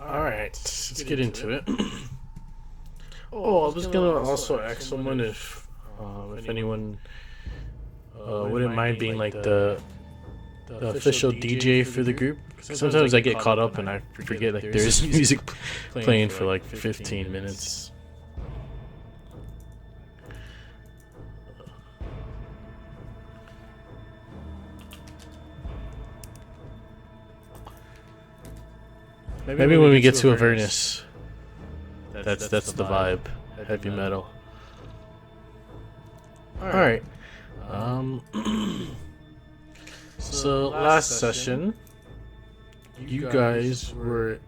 Alright, let's get into it. Oh, I was gonna also ask someone if anyone wouldn't mind being like the official DJ for the group. Sometimes I get caught up and I forget like there's music playing for like 15 minutes. Maybe when we get to Avernus, that's the vibe. Heavy metal. Alright. Um so last session you guys were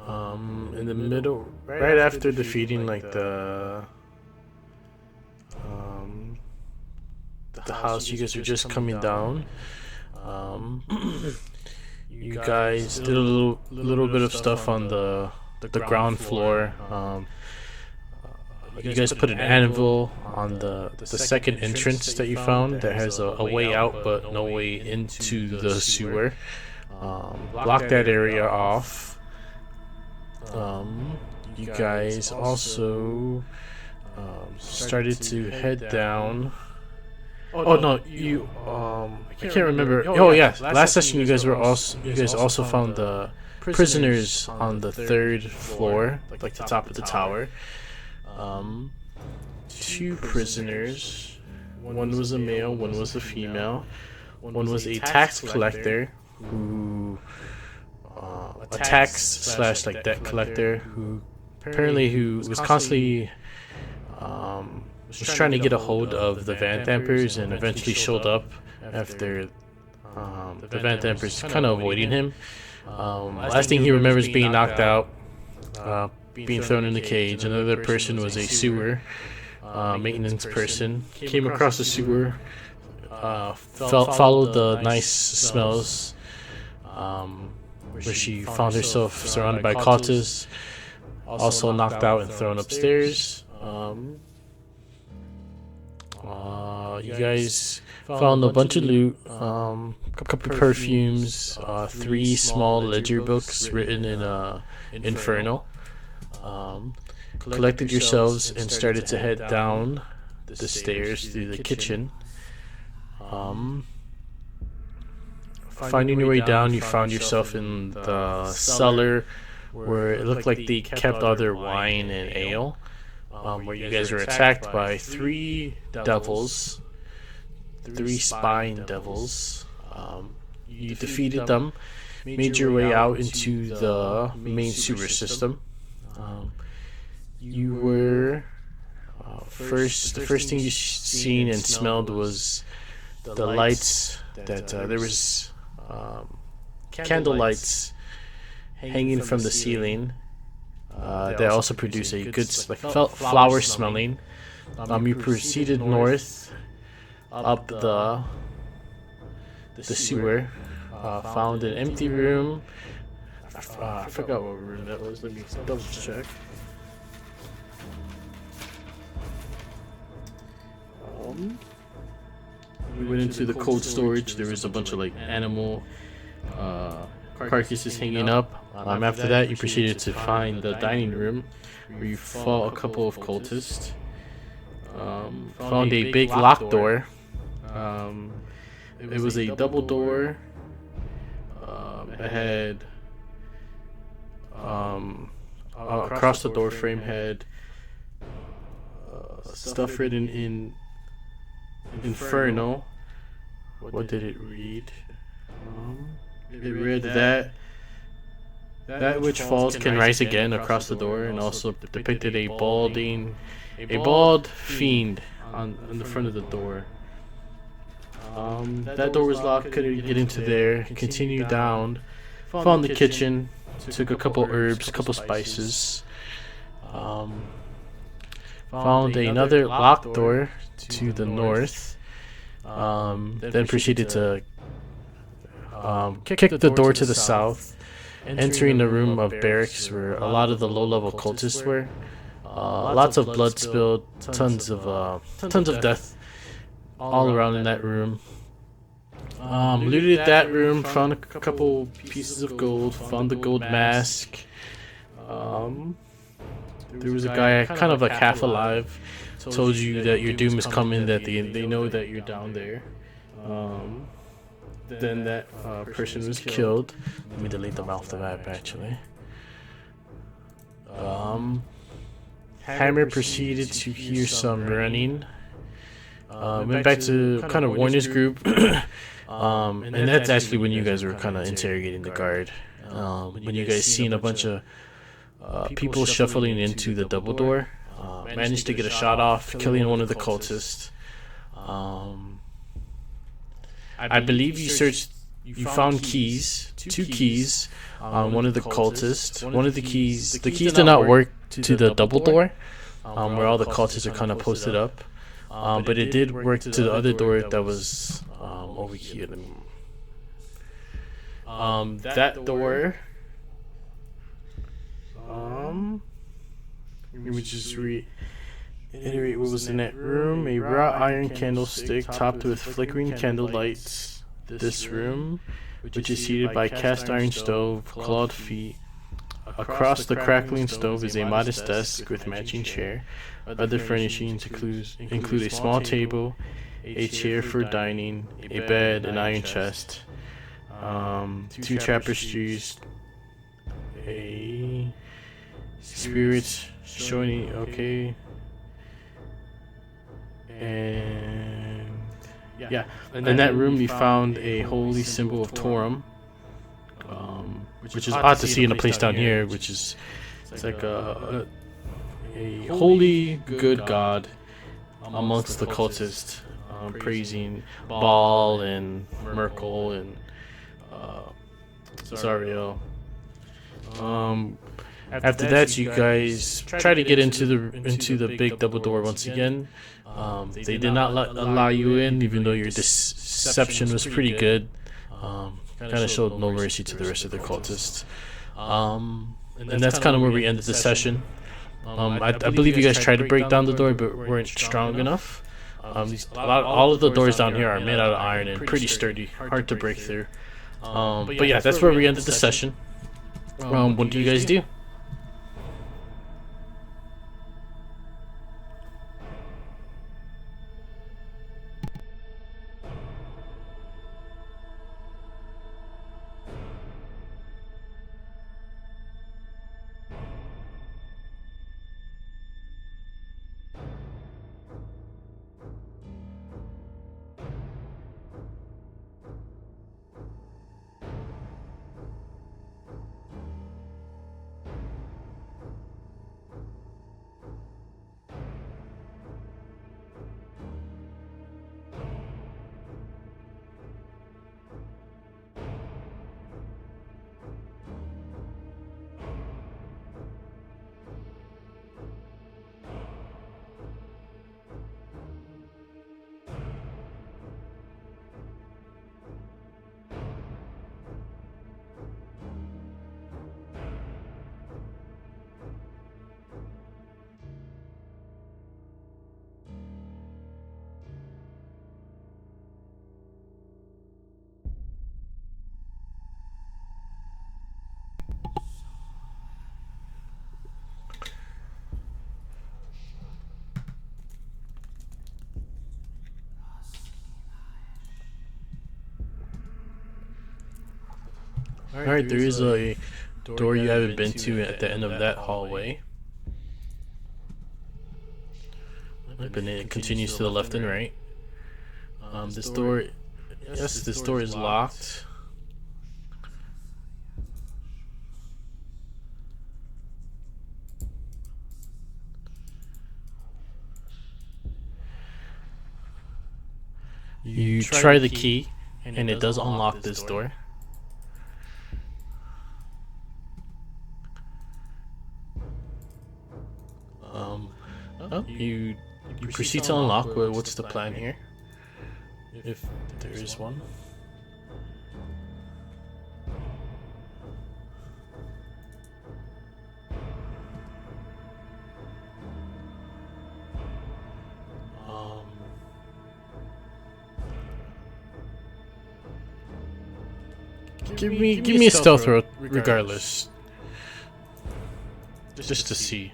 in the middle right after defeating like the house. You guys were just coming down. Um You guys did a little bit of stuff on the ground floor. You guys put an anvil on the second entrance that you found that has a way out but no way into the sewer. Block that area off. You guys also started to head down. Oh no, I can't remember. Oh yeah, last session you guys also found the prisoners on the third floor, like the top of the tower. Two prisoners. One was a male, one was a female. One was a tax collector who a tax slash like debt collector who was constantly was trying to get a hold of the Van Dampers and eventually showed up after the Van Dampers kind of avoiding him. Last thing he remembers being knocked out, being thrown in the cage. Another person was a sewer maintenance person. Came across the sewer, followed the nice smells, where she found herself surrounded by cultists, also knocked out and thrown upstairs. You guys found a bunch of loot, a couple of perfumes, three small ledger books written in Infernal. Collected yourselves and started to head down the stairs through the kitchen. Finding your way down, you found yourself in the cellar where it looked like they kept all their wine and ale. Where you guys were attacked by three devils, three spine devils. You defeated them, made your way out into the main sewer system. You were the first thing you seen and smelled was the lights that there was candle lights hanging from the ceiling. They also produce a good flower smelling. You proceeded north up the sewer, found an empty room. I forgot what room that was. Let me double check. We went into the cold storage. There was a bunch of like animal carcasses hanging up. After that, you proceeded to find the dining room where you fought a couple of cultists. Found a big locked door. It was a double door. It had across the door frame had stuff written in Infernal. What did it read? It read that which falls can rise again across the door, and also depicted a bald fiend on the front of the door. That door was locked, couldn't get into there. Continued down, found the kitchen, took a couple herbs, a couple spices. Found another locked door to the north. Then proceeded to kick the door to the south, entering the room of barracks where a lot of the low-level cultists were. Lots of blood spilled, tons of death all around in that room. Looted that room, found a couple pieces of gold, found the gold mask. There was a guy kind of like half alive, told you that your doom is coming, that they know that you're down there. Then that person was killed. Let me delete them off the map actually. Hammer proceeded to hear some running. Went back to kind of warn his group. And that's actually when you guys were kind of interrogating the guard. When you guys seen a bunch of people shuffling into the double door. Managed to get a shot off, killing one of the cultists. I believe you found keys, two keys on one of the cultists. One of the keys did not work to the double door, where all the cultists are kind of posted up. But it did work to the other door that was over here. That door. Let me just reiterate what was in that room. A wrought iron candlestick topped with flickering candle lights. This room, which is heated by cast iron stove, clawed feet. Across the crackling stove is a modest desk with matching chair. Other furnishings include a small table, a chair for dining, a bed, an iron chest, two tapestries, a spirit showing okay, and yeah. In that room, we found a holy symbol of Torum, which is odd to see in a place down here, which is it's like a holy good god amongst the cultists, praising Baal and Merkel and Zariel. After that, you guys try to get into the big double door once again. They did not allow you in, even though your deception was pretty good. Kind of showed no mercy to the rest of the cultists. And that's kind of where we ended the session. I believe you guys tried to break down the door, but weren't strong enough. All of the doors down here are made out of iron and pretty sturdy, hard to break through. But yeah, that's where we ended the session. What do you guys do? Alright, there is a door you haven't been to at the end of that hallway. But it continues to the left and right. This door is locked. You try the key, and it does unlock this door. You proceed to unlock. What's the plan here? If there is one. Give me a stealth roll regardless. Just to see.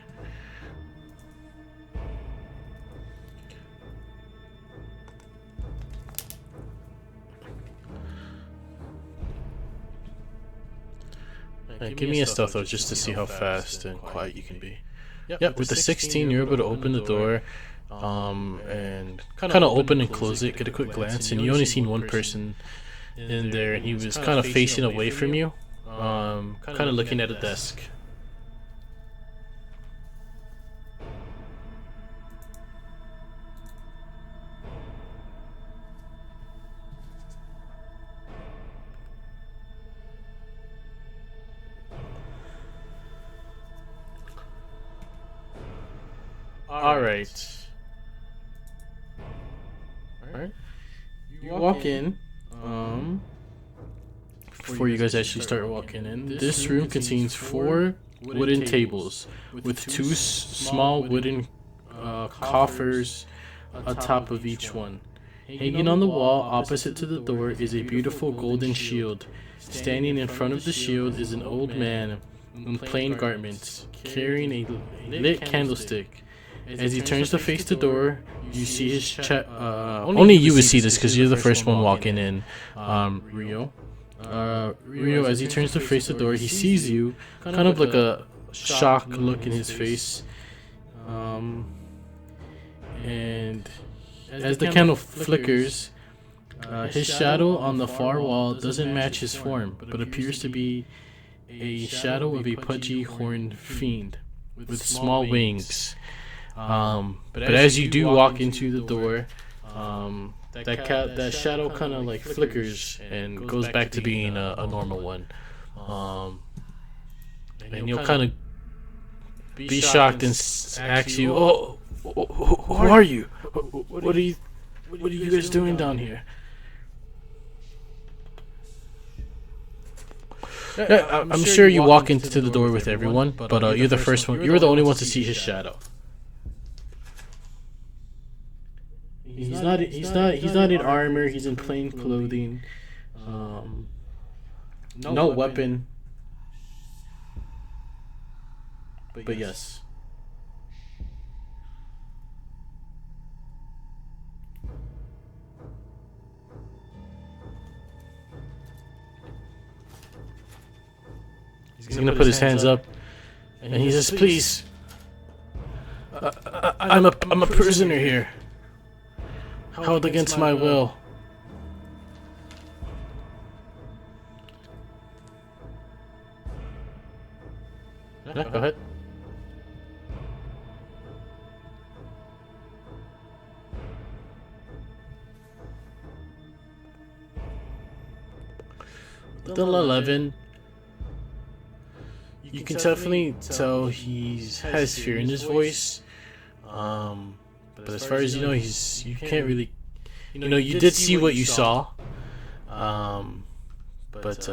Give me a stealth roll just to see how fast and quiet you can be. Yep, with the 16 you're able to open the door and kind of open and close it, get a quick glance, and you only seen one person in there, and he was kind of facing away from you, kind of looking at a desk. Alright. You walk in. Before you guys actually start walking in, this room contains 4 wooden tables with 2 small wooden coffers atop of each one. Hanging on the wall opposite to the door is a beautiful golden shield. Standing in front of the shield is an old man in plain garments, carrying a lit candlestick. As he turns to face the door, you see his chest. Only you would see this because you're the first one walking in, Rio. Rio, as he turns to face the door, he sees you, kind of like a shocked look in his face. And as the candle flickers, his shadow on the far wall doesn't match his form, but appears to be a shadow of a pudgy horned fiend with small wings. But as you do walk into the door, that shadow kind of like flickers and goes back to being a normal one. And you'll kind of be shocked and ask you, "Oh, who are you? What are you guys doing down here?" Yeah, I'm sure you walk into the door with everyone, but you're the first one. You're the only one to see his shadow. He's not in armor. He's in plain clothing. No weapon. But yes. He's gonna put his hands up, and he says, "Please, I'm a prisoner here, held against my will." Yeah, go ahead. With 11, you can definitely tell he has fear in his voice. But as far as you know, you can't really, you did see what you saw. But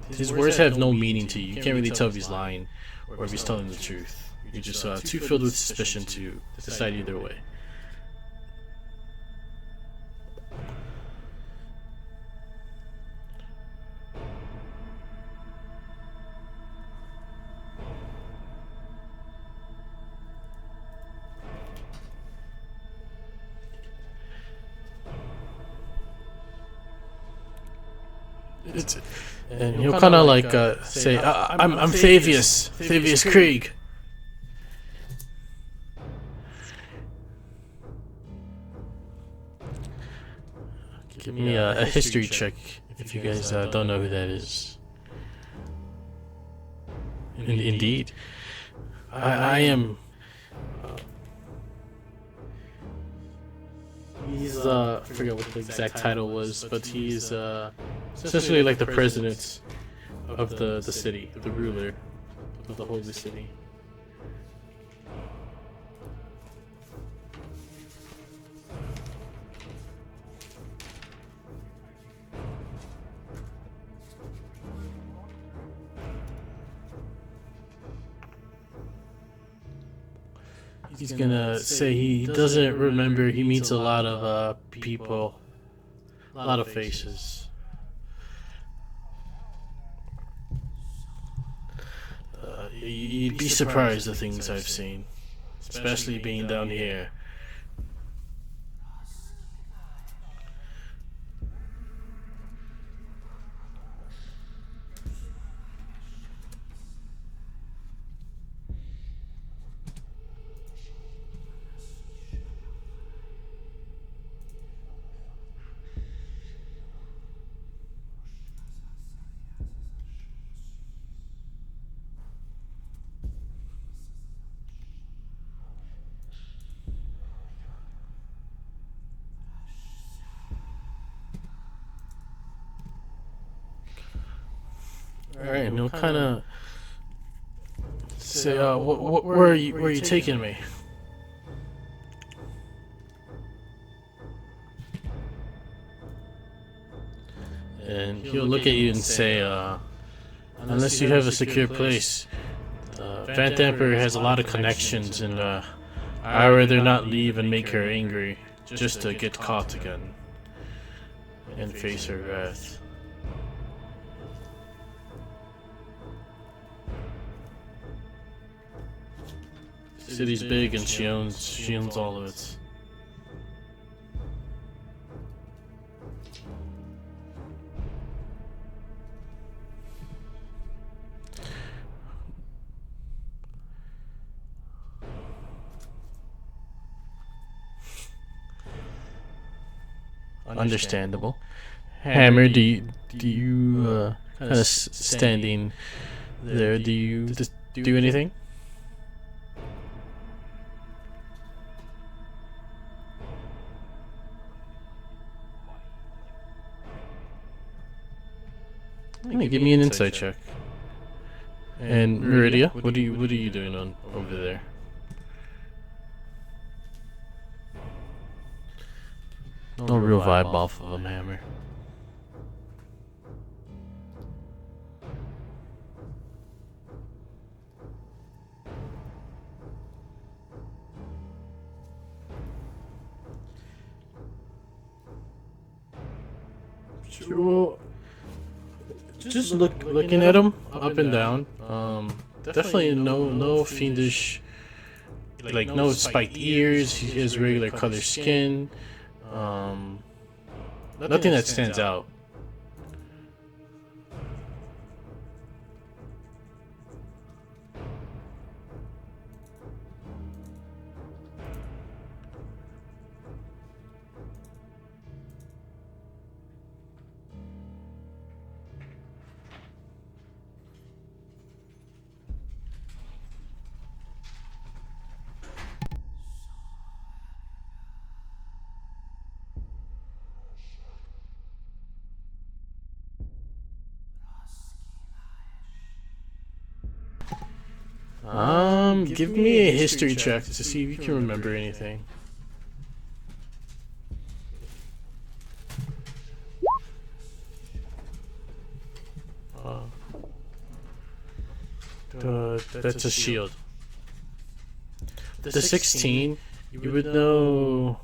his words have no meaning to you. You can't really tell if he's lying or if he's telling the truth. You're just too filled with suspicion to decide either way. And he'll kind of like say, I'm Thavius Krieg. Give me a history check if you guys don't know who that is. Indeed. I am... He's, I forget what the exact title was, but he's essentially like the president of the city, the ruler of the holy city. He's gonna say he doesn't remember. He meets a lot of people, a lot of faces. You'd be surprised the things I've seen, especially being down here. Alright, and he'll kind of say, where are you taking me? And he'll look at you and say, unless you have a secure place, Van Emperor has a lot of connections, and I'd rather not leave and make her angry, just to get caught again and face her wrath. City's big and she owns all of it. Understandable. Hammer, do you kind of standing there? Do you do anything? Give me an insight check. And Meridia, what are you doing over there? No real vibe off of him, Hammer. Sure. Just looking at him up and down. Definitely no fiendish, like no spiked ears. He has regular color skin. Nothing that stands out. Give me a history check to see if you can remember anything. That's a shield. The 16, you would know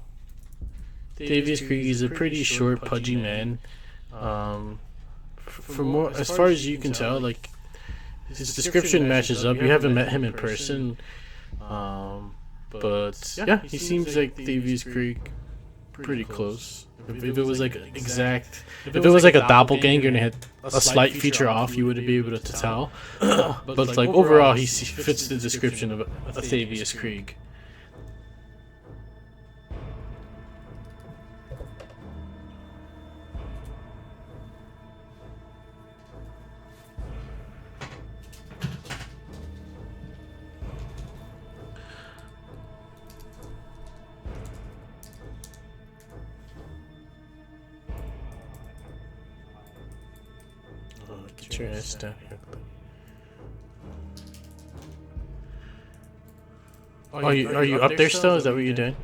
Davius Krieg is a pretty short, pudgy man. As far as you can tell, like, his description matches up. You haven't met him in person, but yeah, he seems like Davius Krieg, pretty close. If it was like if it was like a doppelganger and it had a slight feature off, you would be able to tell. But like overall, he fits the description of a Davius Krieg. Get your ass down here. Are you up there still? Is that what you're doing?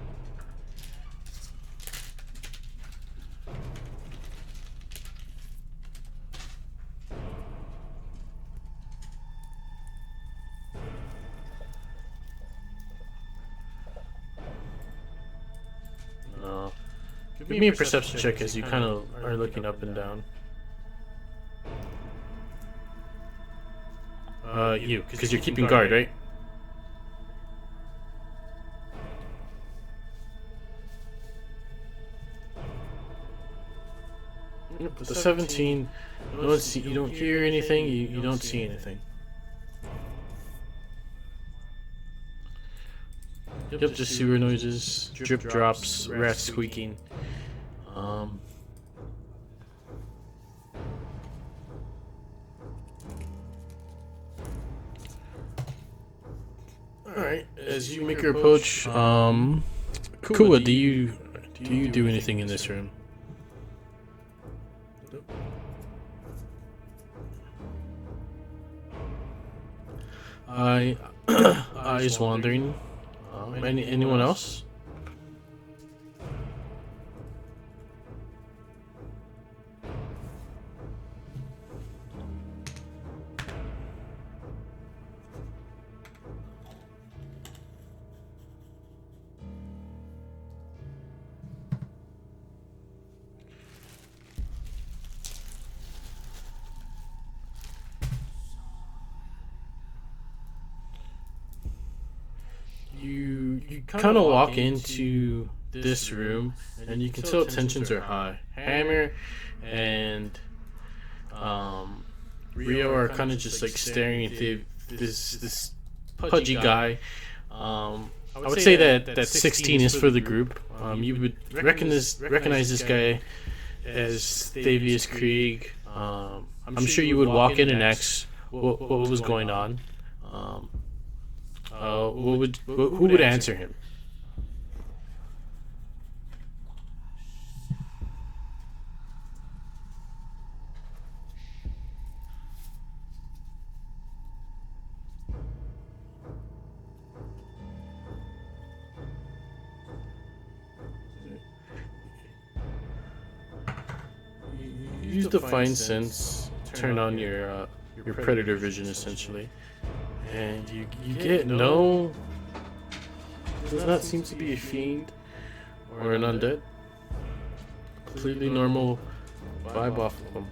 No. Give me a perception check as you kind of are looking up and down. You, because you're keeping guard, right? Yep, the 17. You don't hear anything. You don't see anything. Yep, just sewer noises, drip drops, rats squeaking. Alright, as you make your approach, Kua, do you do anything in this room? Eyes wandering. Anyone else? You kind of walk into this room, and you can tell tensions are high. Hammer and Rio are kind of just like staring at this pudgy guy. I would say that 16 is for the group. You would recognize this guy as Thavius Krieg. I'm sure you would walk in and ask what was going on. Who would answer him? Use the fine sense, turn on your predator vision essentially, and you get no. Does not seem to be a fiend or an undead. Completely normal vibe off of them.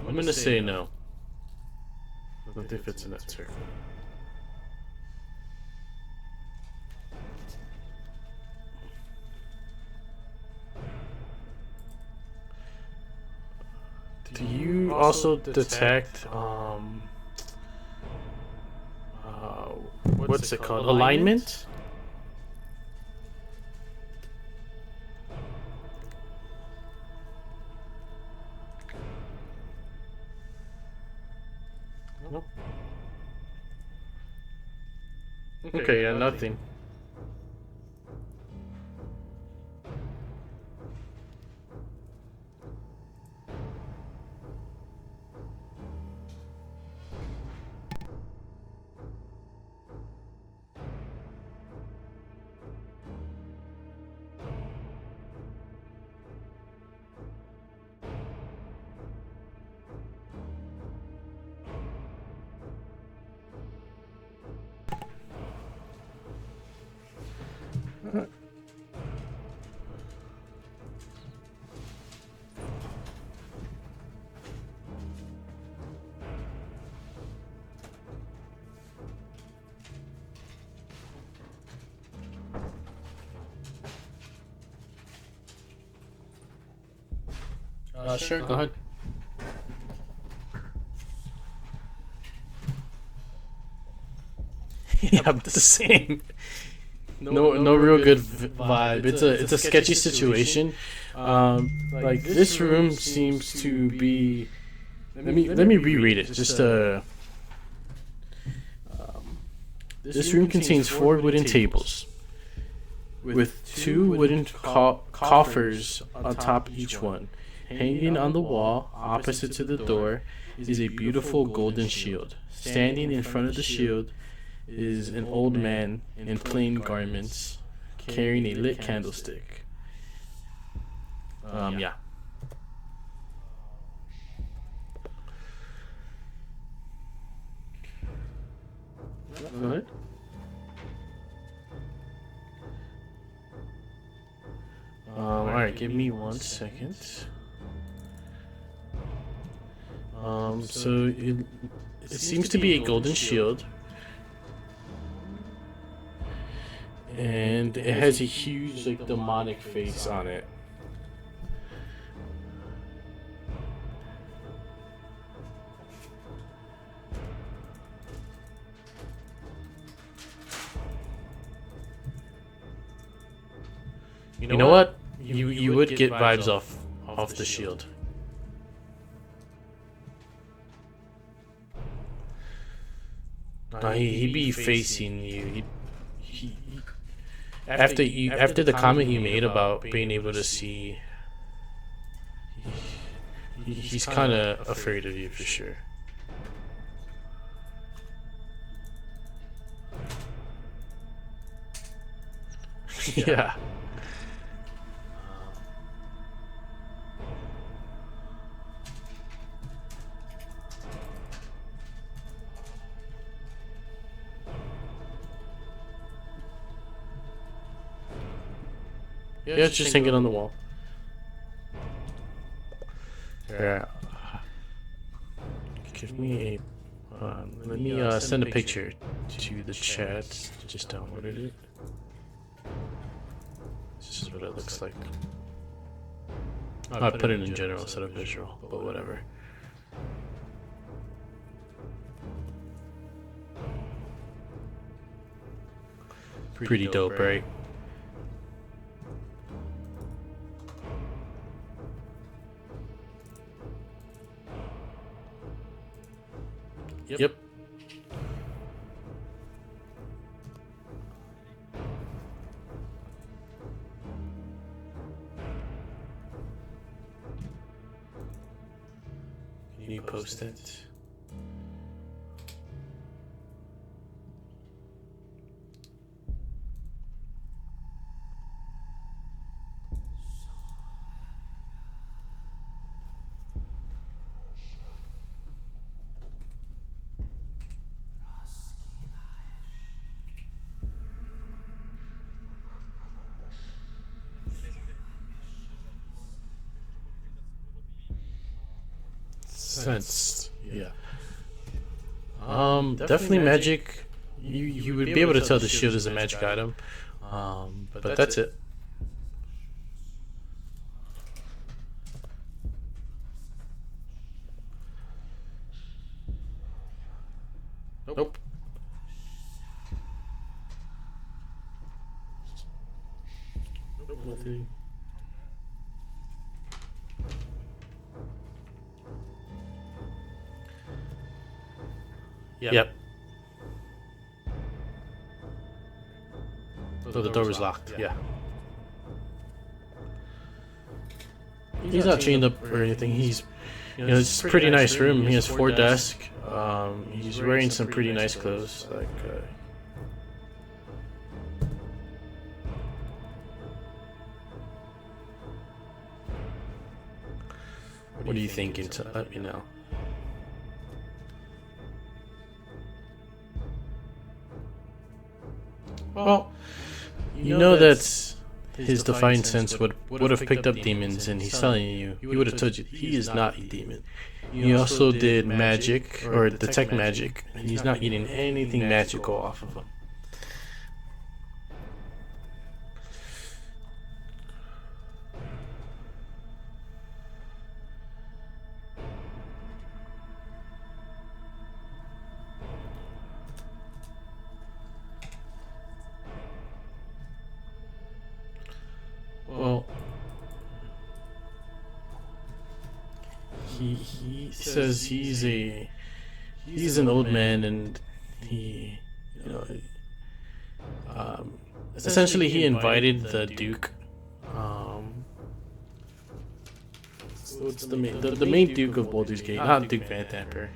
I'm gonna say no. I don't think fits in that circle. Do you also detect what's it called? Alignment? Nope. Okay, yeah, nothing. Sure, go ahead. Yeah, but the same. No real good vibe. It's a sketchy situation. Like this room seems to be. Let me reread it. This room contains 4 wooden tables with 2 wooden coffers on top each one. Hanging on the wall opposite to the door is a beautiful golden shield. Standing in front of the shield is an old man in plain garments carrying a lit candlestick. Yeah. Go ahead. Alright, give me 1 second. So it seems to be a golden shield. And it has a huge, like, demonic face on it. You know what? You would get vibes off the shield. No, he'd be facing you. After the comment you made about being able to see, he's kind of afraid of you for sure. Yeah. Yeah, it's just hanging on the wall. Yeah. Give me a. Let me send a picture to the chat. Just downloaded it. This is what it looks like. I put it in general instead of visual, but whatever. Pretty dope, right? Yep. Can you post it? Sense. Yeah. Definitely magic. You would be able to tell the shield is a magic item. But that's it. Nope. Nothing. Yep. So the door was locked. Yeah. He's not chained up or anything. He's, it's a pretty nice room. He has 4 desks. He's wearing some pretty nice clothes. Like, what are you thinking? Let me know. Well, you know that his Defiant Sense would have picked up demons, and he's telling you, he would have told you he is not a demon. He also did magic, or detect magic, and he's not getting anything magical off of him. Well, he says he's an old man, and he, essentially he invited the Duke. What's the main Duke of Baldur's Gate, not Duke Vanthampur.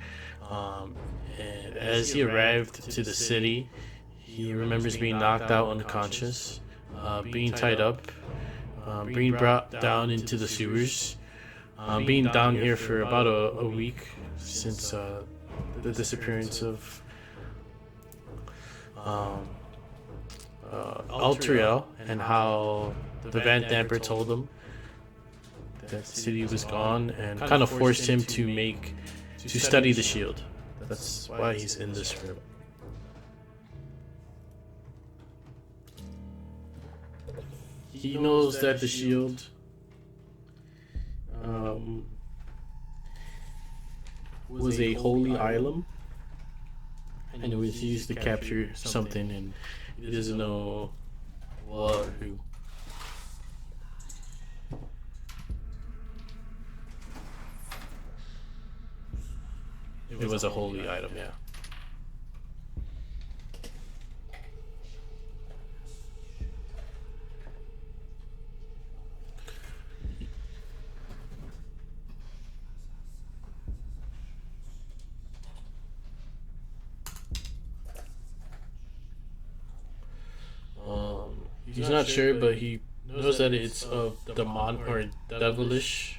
And as he arrived to the city, he remembers being knocked out unconscious, being tied up. being brought down into the sewers. Being down here for about a week since the disappearance of Altriel, and how the Van Damper told him that the city was gone and kind of forced him to study the shield. That's why he's in this room. He knows that the shield was a holy item, and it was used to capture something, and he doesn't know what or who. It was a holy item, yeah. He's not sure, but he knows that it's of demon or devilish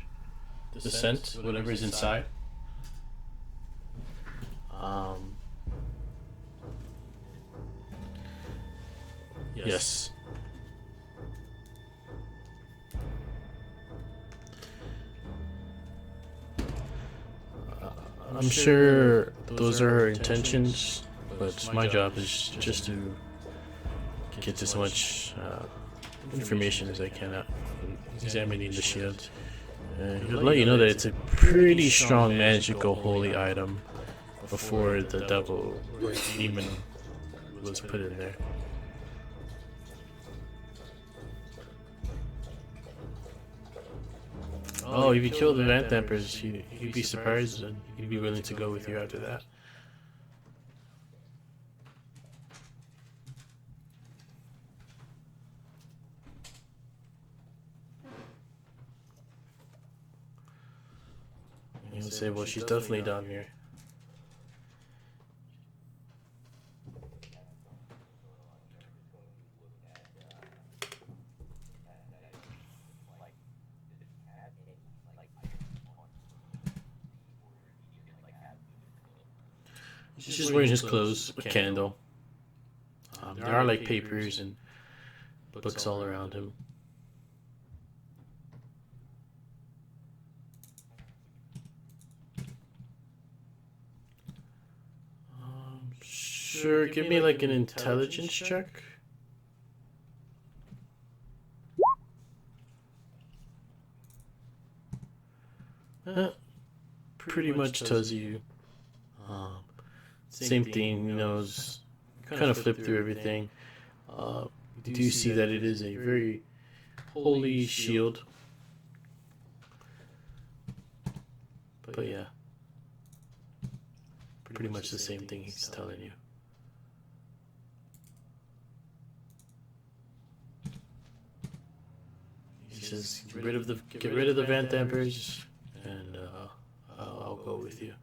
descent, whatever is inside. Yes. I'm sure those are her intentions, but my job is just to get as much information as I can out examining the shield. He'll let you know that it's a pretty strong magical holy item before the devil or demon was put in there. Oh, if you kill the Van Dampers, he'd be surprised and he'd be willing to go with you after that. He'll say, well, she's definitely down here. He's just wearing his clothes, a candle. There are like papers and books all around him. Sure, give me like an intelligence check. Pretty much tells you same thing, you know, kind of flip through everything. You do see that it is a very holy shield. But yeah, pretty much the same thing he's telling you. He says, get rid of the Van Dampers, and I'll go with you.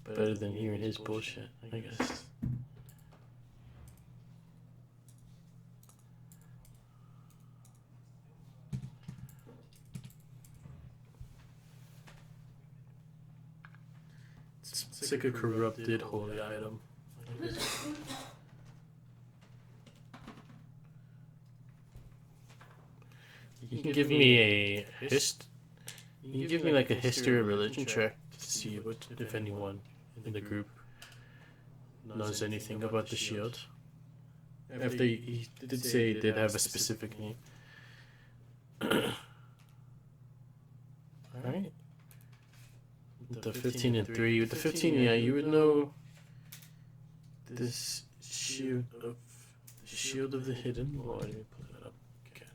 Better than hearing his bullshit, I guess. It's like a corrupted holy item. You can give me a You can give me like a history or religion check to see what, if anyone in the group knows anything about the shield. After he did say it did have a specific name. Alright. The 15 and 3. With the 15, yeah, you would know this shield of the hidden. Oh, let me pull it up again.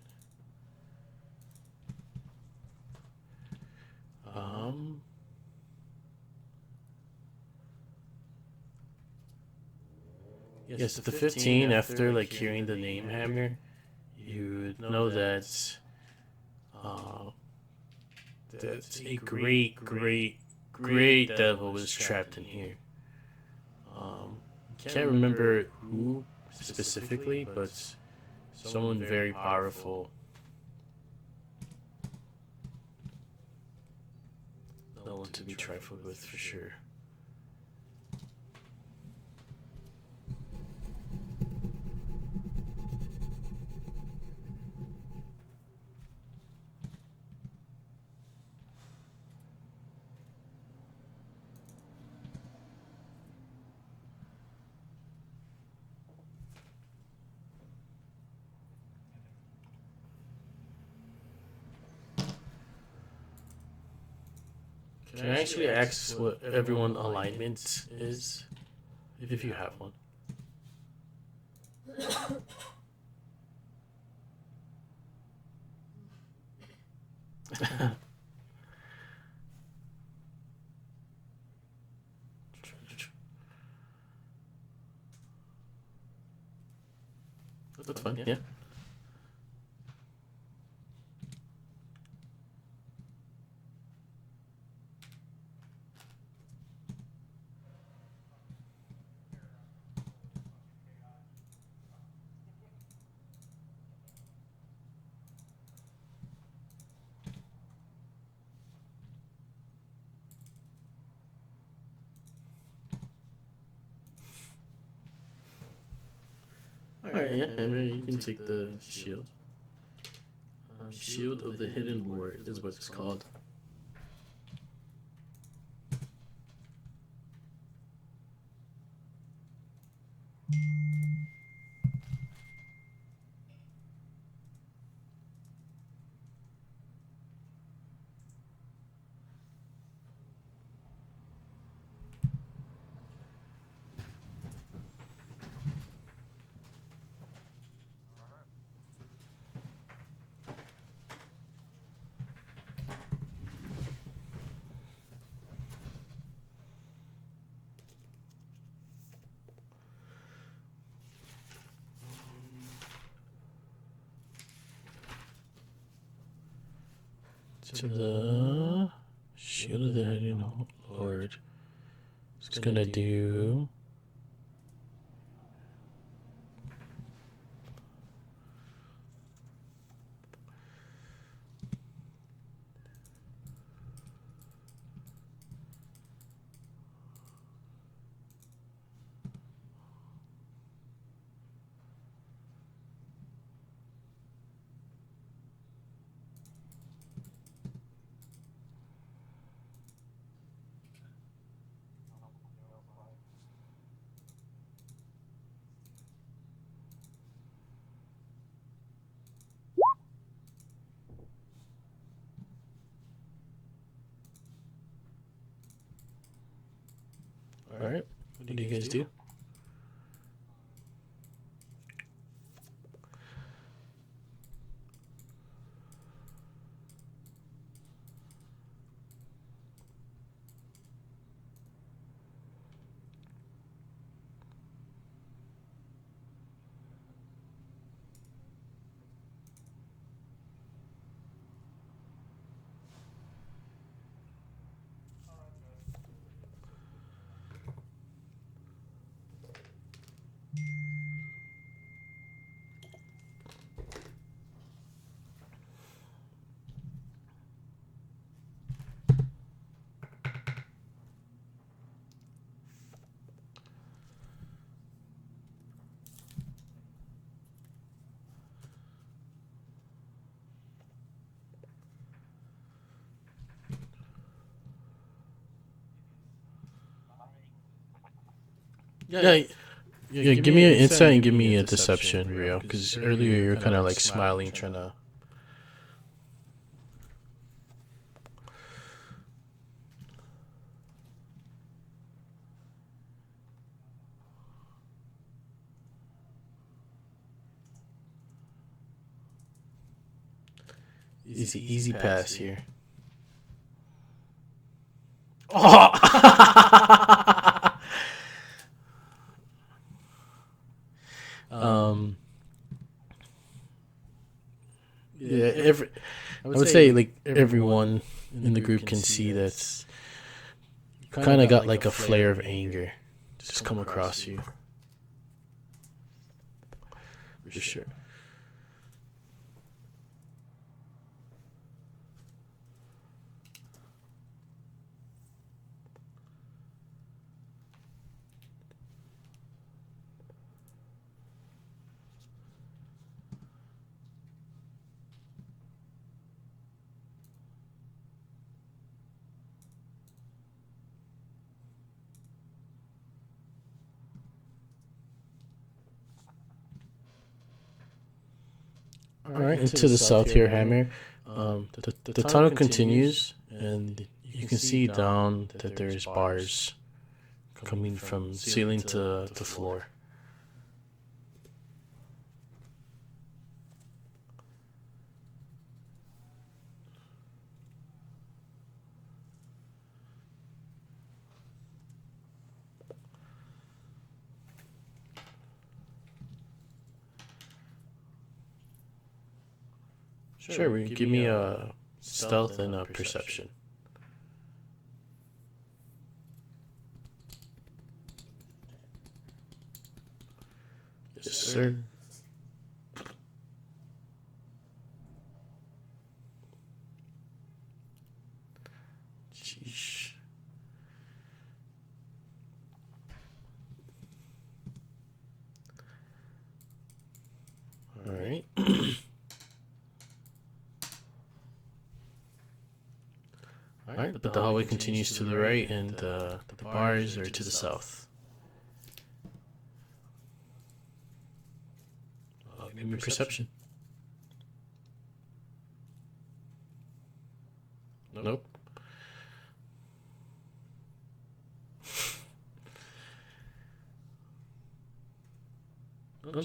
Yes, the 15, after like hearing the name Hammer, you know that uh, that a great devil was trapped in here. Can't remember who specifically, but someone very powerful. No one to be trifled with for sure. Can I actually ask what everyone alignment is, if you have one? That's fine. Yeah. All right. Yeah, Henry, you can take the shield. Shield of the Hidden Lord is what it's called. To the Shield of the Hidden Lord. It's gonna do. All right. What do you guys do? Yeah. Yeah, give me an insight and give me a deception, Rio. Because earlier you were kind of like smiling, trying to. Easy pass here. Oh! Um, yeah, I would say like everyone in the group can see that you kind of got like a flare of anger just come across you. For sure. All right, into the south here, Hammer. The tunnel continues, and you can see down that there's bars coming from ceiling to the floor. Sure, give me a stealth and a perception. Yes, sir. Sheesh. All right. All right, but the hallway continues to the right, and the bars are to the south. Give me perception. Nope.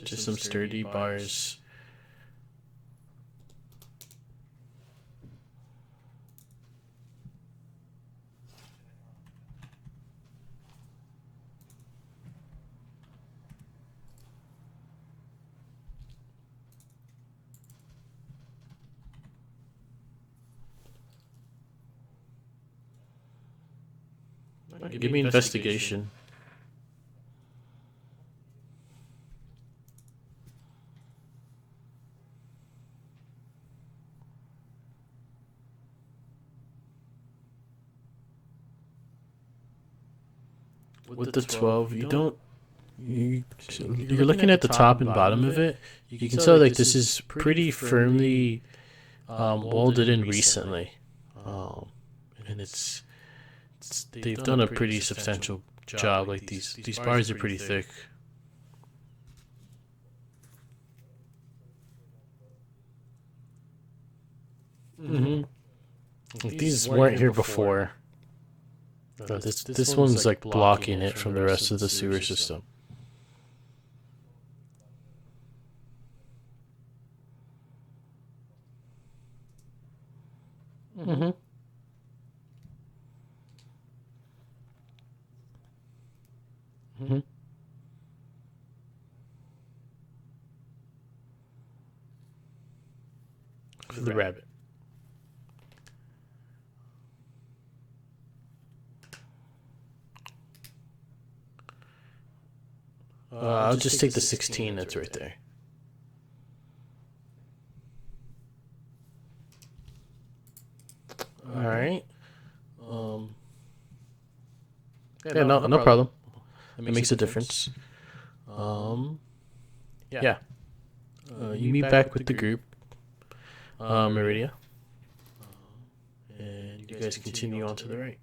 Just some sturdy bars. Give me investigation. With the 12, you're looking at the top and bottom of it. You can tell like this is pretty firmly welded in recently, and they've done a pretty substantial job. Like these bars are pretty thick. Mm-hmm. Like, these weren't here before. No, this one's like blocking it from the rest of the sewer system. Mm-hmm. Mm-hmm. For the rabbit. I'll just take the 16 that's right there. All right. Yeah, no problem. It makes a difference. Yeah. You meet back with the group, Meridia, and you guys continue on to the right.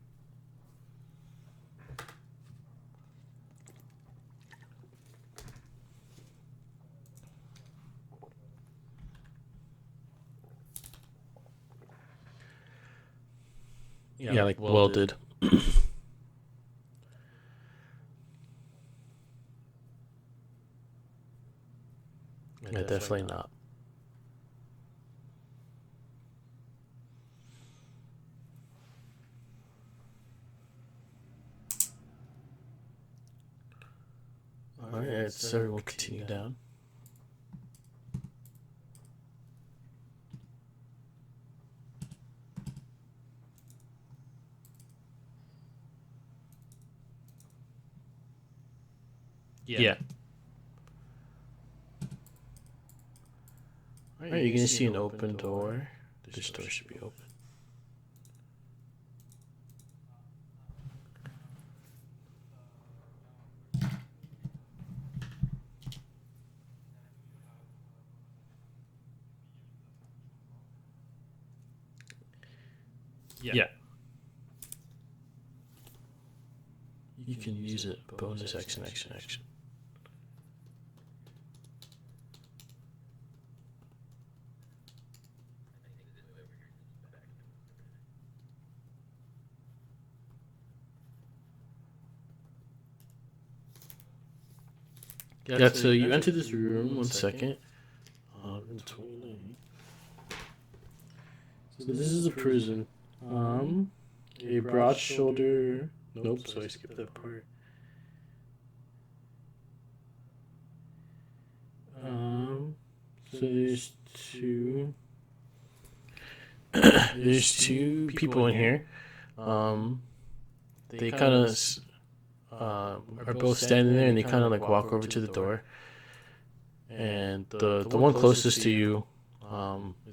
Yeah, like welded. Yeah, definitely not. Alright, so everyone continue down. Yeah. Alright, you're gonna see an open door. This door should be open. Yeah. You can use it. Bonus action, action, action. Yeah, so you enter this room, 1 second. 29. So this is a prison. A broad shoulder. Nope, so I skipped that part. So there's two. There's two people in here. They kind of are both standing there, and they kind of like walk over to the door. And the one closest to you,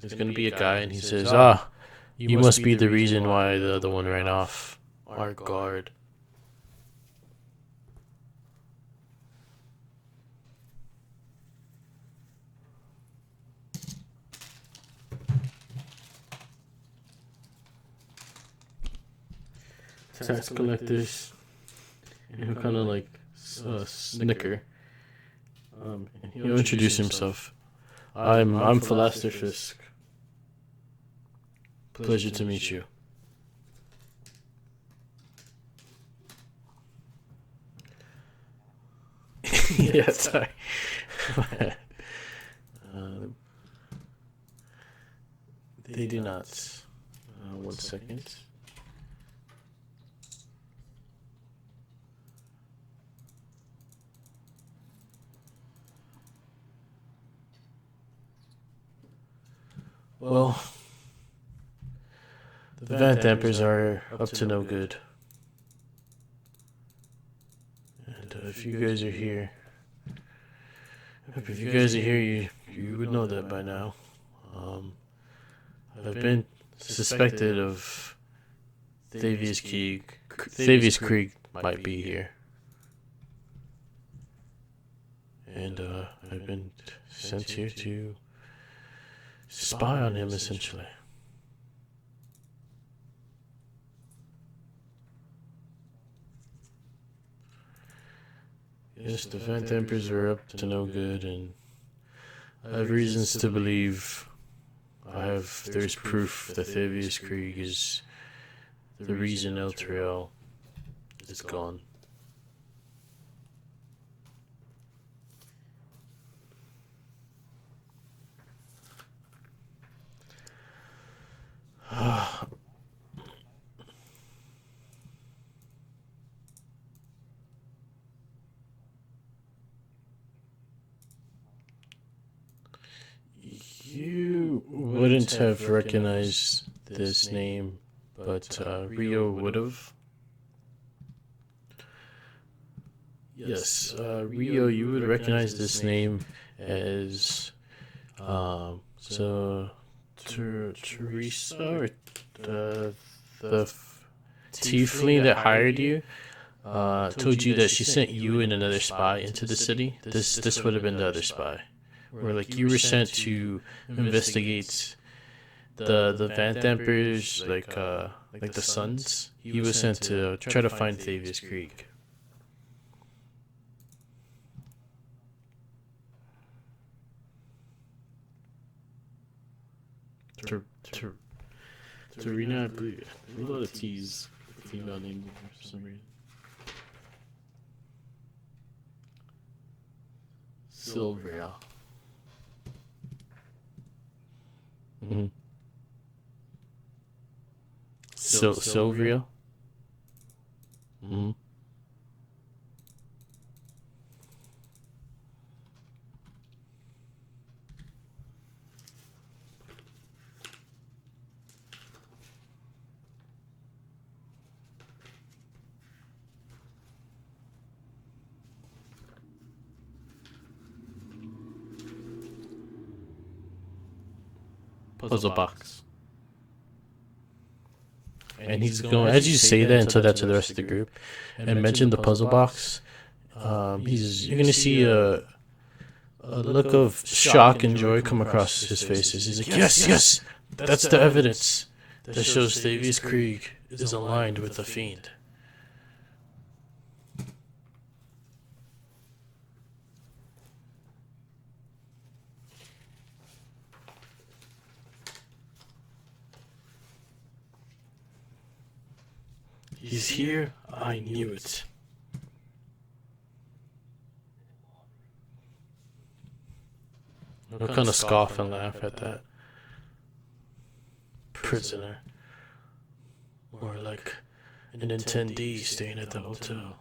is gonna be a guy, and he says, "Ah, you must be the reason why the other one ran off. Our guard." Tax collectors, and he'll kind of like snicker. And he'll introduce himself. I'm Philaster Fisk. Pleasure to meet you. Yeah, sorry. They do not. 1 second. Well, the Van Dampers are up to no good. And if you guys are here, you would know that by now. I've been suspected of Thavius Krieg. Thavius Krieg might be here. And I've been sent here to spy on him, essentially. Yes, the Van Dampers are up to no good, and I have reasons to believe there's proof that Thavius Krieg is the reason Elturel is gone. You wouldn't have recognized this name, but Rio would have. Yes, Rio, you would recognize this name as Teresa, or the tiefling that hired you. Told you that she sent you and another spy into the city. This would have been the other spy, where like you were sent to investigate the Van Dampers, like the Sons. He was sent to try to find Thavius Krieg. Tarina, I believe. There's a lot of T's for female name for some reason. Sylvia. Mm-hmm. Sylvia. Mm-hmm. puzzle box. And he's going, as you say that and tell that to the rest of the group, and mention the puzzle box, you're gonna see a look of shock and joy come across his face. He's like, yes, yes, that's the evidence that shows Thavius Krieg is aligned with the Fiend. He's here, I knew it. I'll kind of scoff and laugh at that. Prisoner. Or like an attendee staying at the hotel.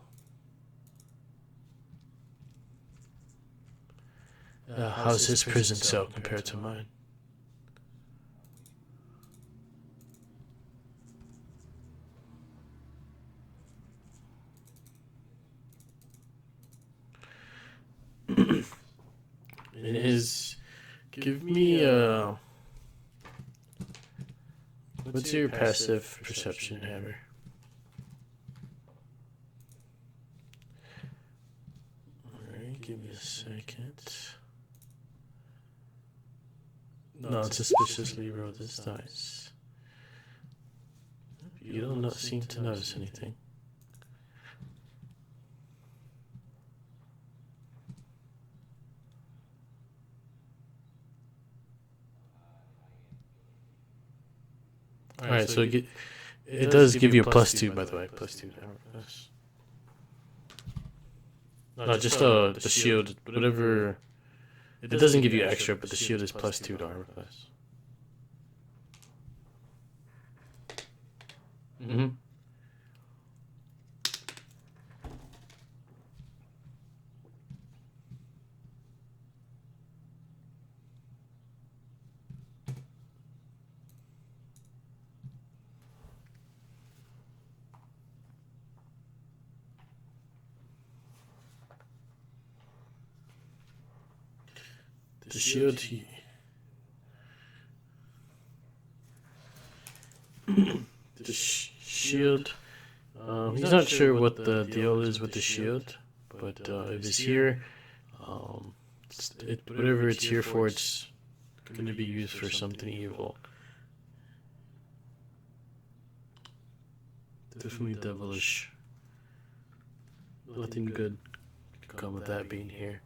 How's his prison cell compared to mine? It is. Give me what's your passive perception, Hammer? Alright, give me a second. Not suspiciously roll this dice. You don't not seem to notice anything. Alright, so it does give you a +2, by the way. +2 to armor class. No, just the shield, whatever. It doesn't give you extra, but the shield is +2 to armor class. Mm-hmm. The shield, shield. He's not sure what the deal is with the shield, but if it's here, whatever it's here for, it's going to be used for something evil. Definitely devilish. Nothing good could come with that being here.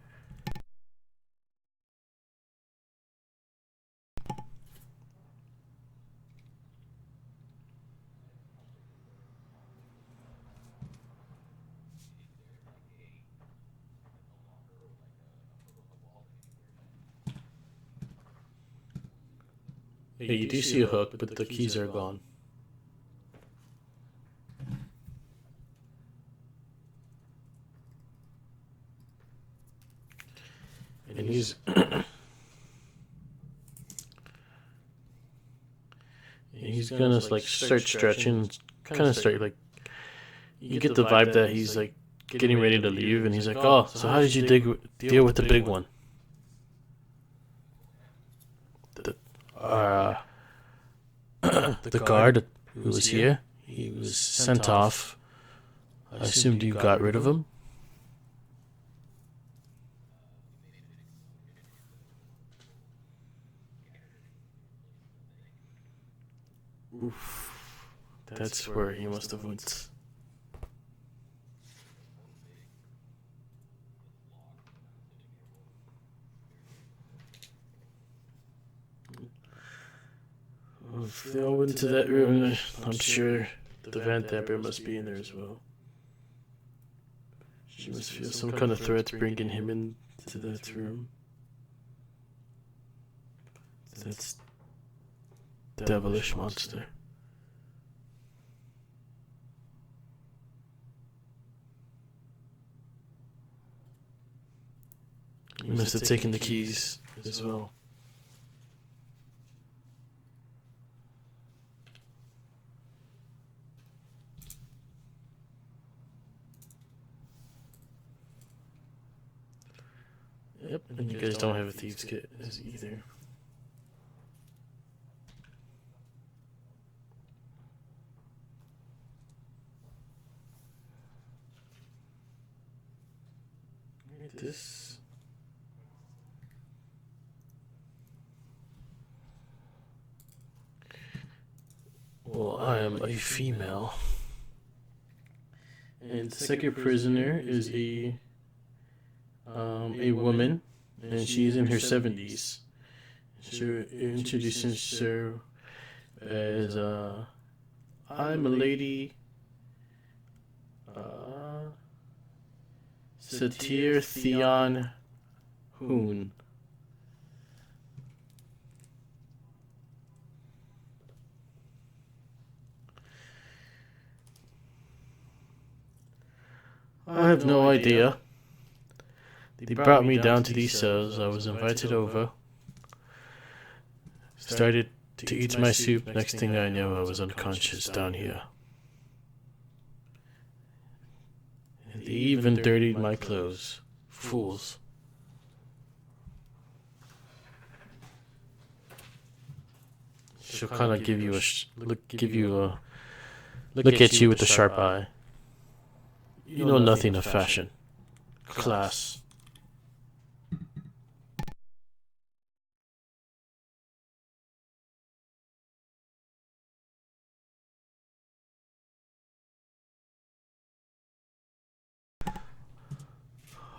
Yeah, you do see a hook, but the keys are gone. And he's gonna like start stretching, kind of start like, you get the vibe that he's like getting ready to leave, and he's like, "Oh, so how did you deal with the big one?" The guard who was here, he was sent off. I assumed you got rid of him. Oof. That's where he must have went. If they all went to that room, I'm sure the Van Thamper must be in there as well. She must feel some kind of threat bringing him into that room. That's devilish monster. He must have taken the keys as well. Yep, and you guys don't have a thieves kit either. this. Well, I am a female. And the second prisoner is a woman, and she's in her 70s. She introduces her as I'm a lady Satir Theon Hoon. I have no idea. They brought me down to these cells. I was invited over. Started to eat my soup. Next thing I know, I was unconscious down here. And they even dirtied my clothes. Fools. She'll kind of give you a look at you with a sharp eye. You know nothing of fashion, class.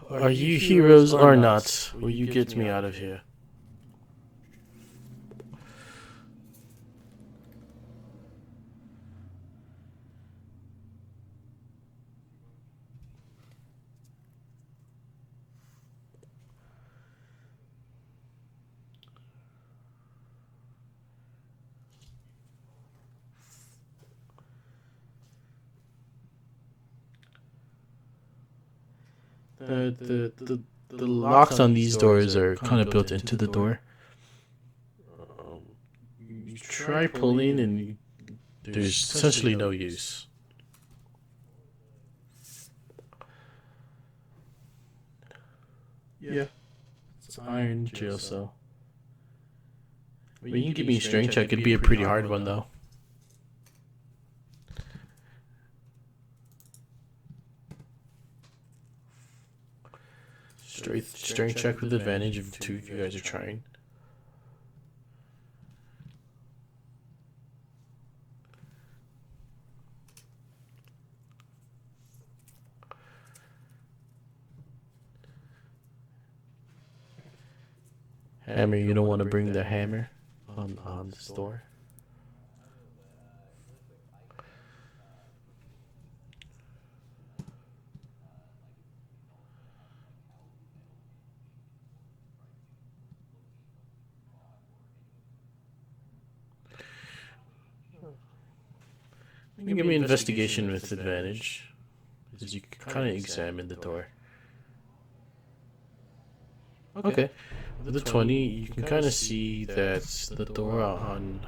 Are you heroes or not? Will you get me out of here? The locks on these doors are kind of built into the door. You try pulling and there's essentially no use. Yeah, it's an iron jail cell. When you can give me a strength check, it'd be a pretty hard one though. Strength check with advantage if two of you guys are trying. Hammer, you don't want to bring the hammer on this door. You can give me investigation with advantage, because you can kind of examine the door. Okay. With the 20, you can kind of see that the door on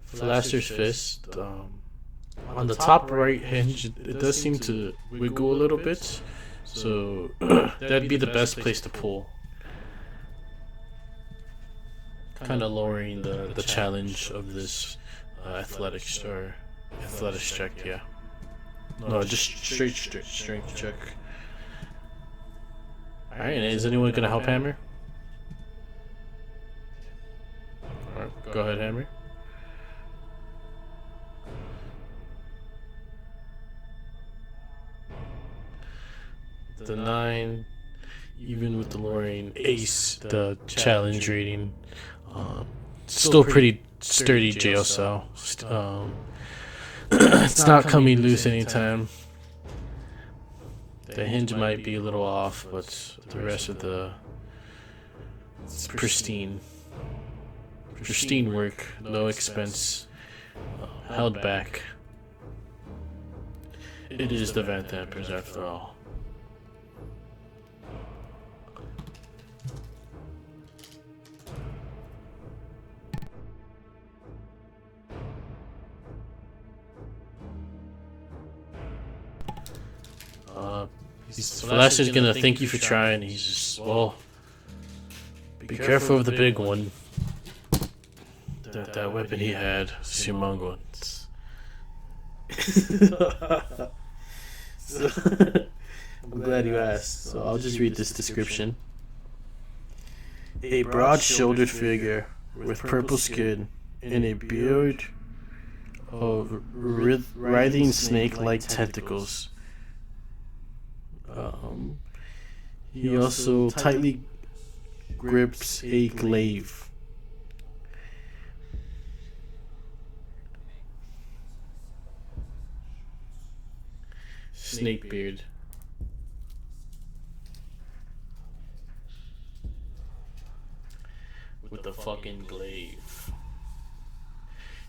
Flaster's Fist, on the top right hinge, it does seem to wiggle a little bit, so that'd be the best place to pull. Kind of lowering the challenge of this athletics check, yeah. No, just straight strength check. Alright, is anyone gonna help Hammer? Alright, go ahead, Hammer. The 9, even with the lowering ace, the challenge rating, still pretty sturdy jail cell. It's not coming loose anytime. The hinge might be a little off, but the rest of it's pristine. Pristine work, no expense, held back. It is the Van Dampers after all. Flash is gonna thank you for trying. He's just, well, be careful of the big one. That weapon he had, Simongo. I'm glad you asked. So I'll just read this description. A broad-shouldered figure with purple skin and a beard of writhing snake-like tentacles. He also tightly grips a glaive. Snakebeard. With the fucking glaive.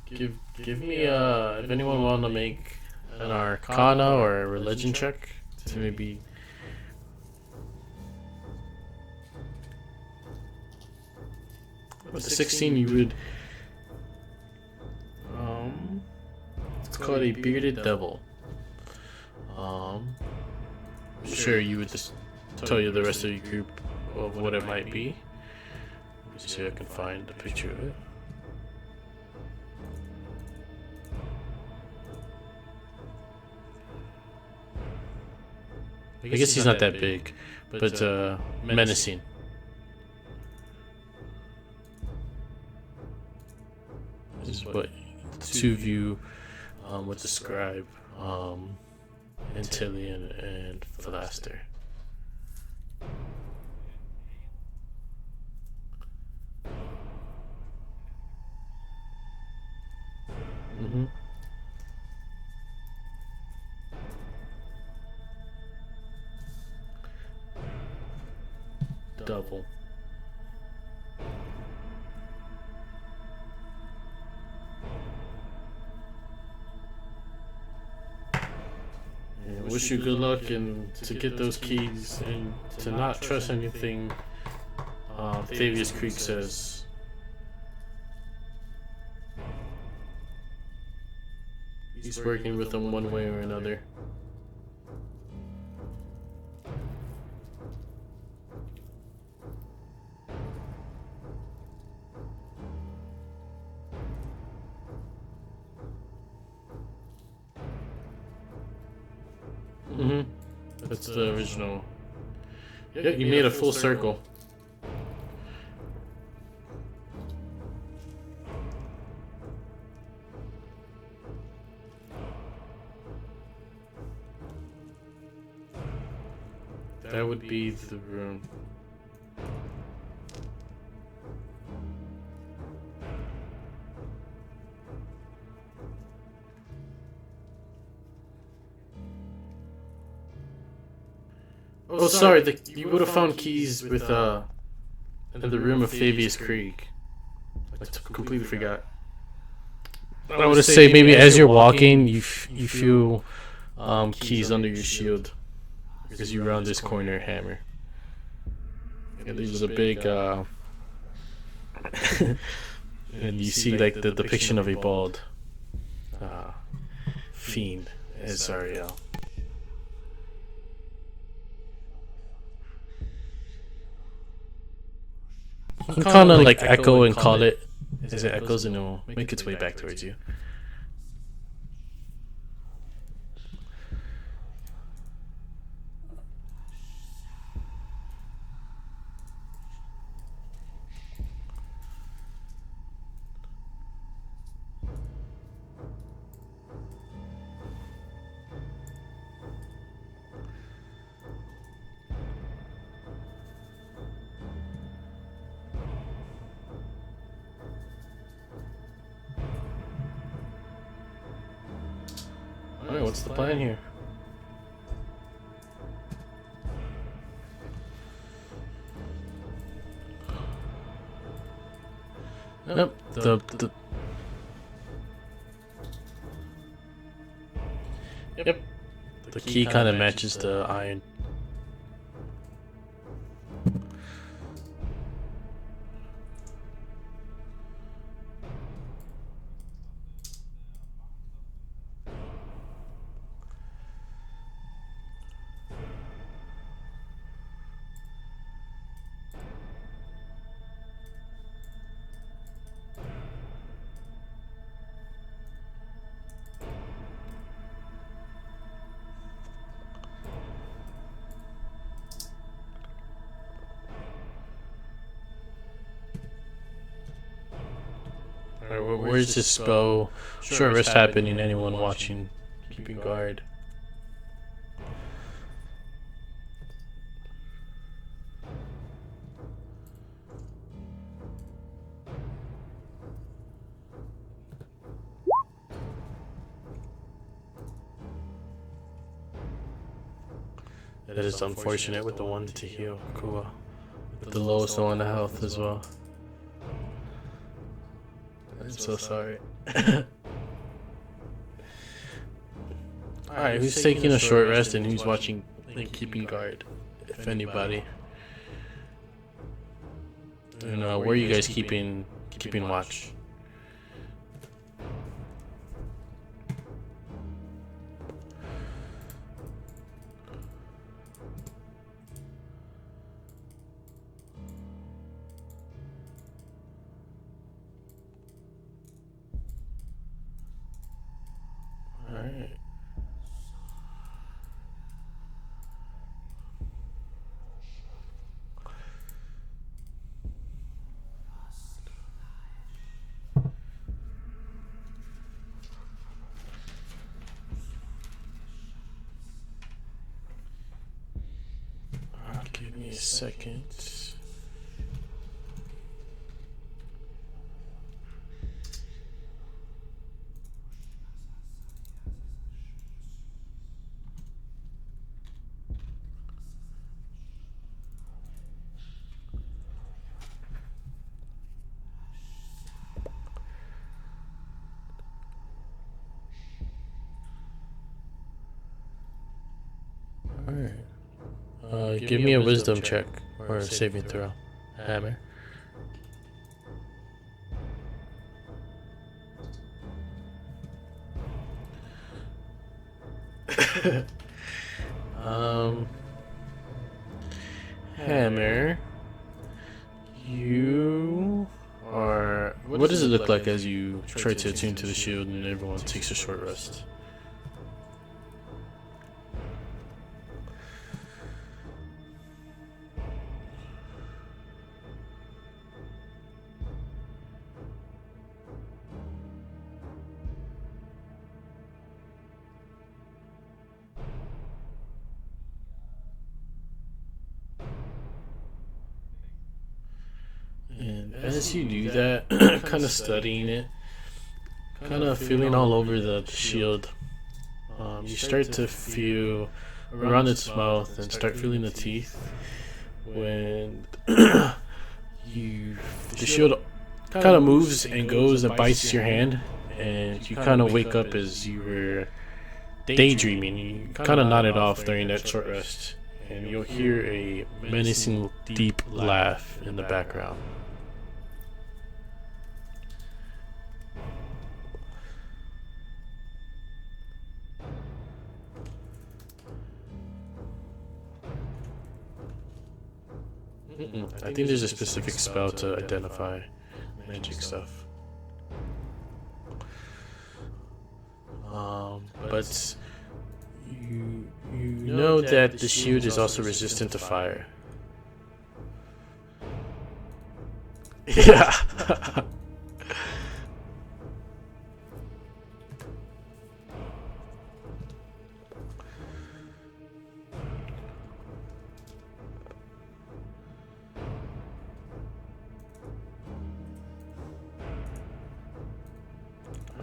Give me if anyone want to make an Arcana or a religion check to maybe. With a 16 you would it's called a bearded devil. Sure, you would just tell you the rest of your group of what it might be. Let me see if I can find a picture of it. I guess he's not that big, but menacing. This is what the two of you would describe Antilian and Philaster. Mm-hmm. Double. Yeah, wish you good luck and to get those keys and to not trust anything Thavius Creek says. He's working with them one way or another. Mm-hmm. That's the original. Yeah, you made a full circle. That would be the room. Oh, sorry. You would have found keys with in the room of Thavius Creek. I completely forgot. I would say maybe as you're walking, you feel keys under your shield because you round this corner hammer. Yeah, there's a big and you see like the depiction of a bald fiend as Zariel. You can kind of like echo and call it as it echoes, and it will make its way back towards you. Alright, what's the plan here? Nope. Yep. The key kind of matches the iron. Alright, where's this spell? Short rest happening. Anyone watching? Keeping guard. That is unfortunate with the one to heal. Cool. With the lowest one to health as well. I'm so sorry. Alright, who's taking a short rest and who's watching and keeping guard? If anybody. And where are you guys keeping watch? Alright. Give me a second. Alright. Give me a wisdom check or a saving throw. Hammer. Hammer. You are. What does it look like as you try to attune to the shield and everyone takes a short rest? And as you do that, kind of studying it, kind of feeling all over the shield, you start to feel around its mouth and start feeling the teeth. When the shield kind of moves and goes and bites your hand, and you kind of wake up as you were daydreaming. You kind of nodded off during that short rest, and you'll hear a menacing, deep laugh in the background. I think there's a specific spell to identify magic stuff. But you know that the shield is also resistant to fire. Yeah.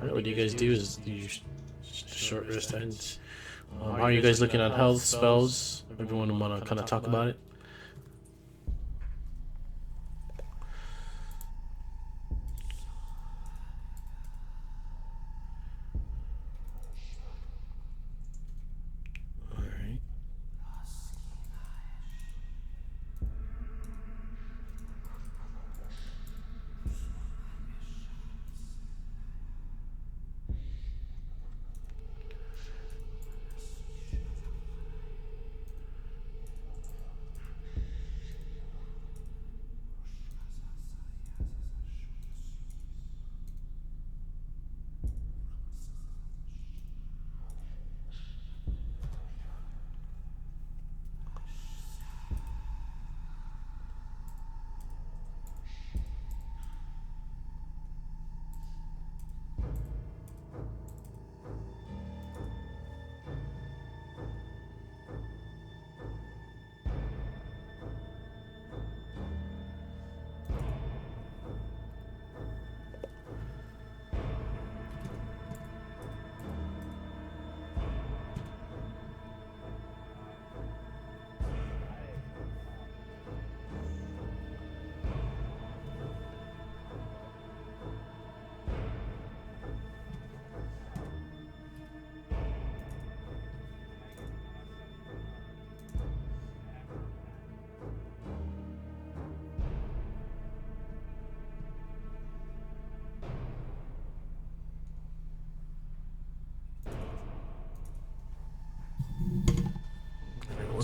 What do you guys do is you short rest ends. How are you guys looking at health spells? Everyone want to kind of talk about it? Alright.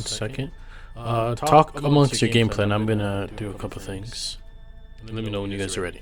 second. Talk amongst your game plan. I'm gonna do a couple things. Let me know when you guys are ready.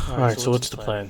Alright, so what's the plan?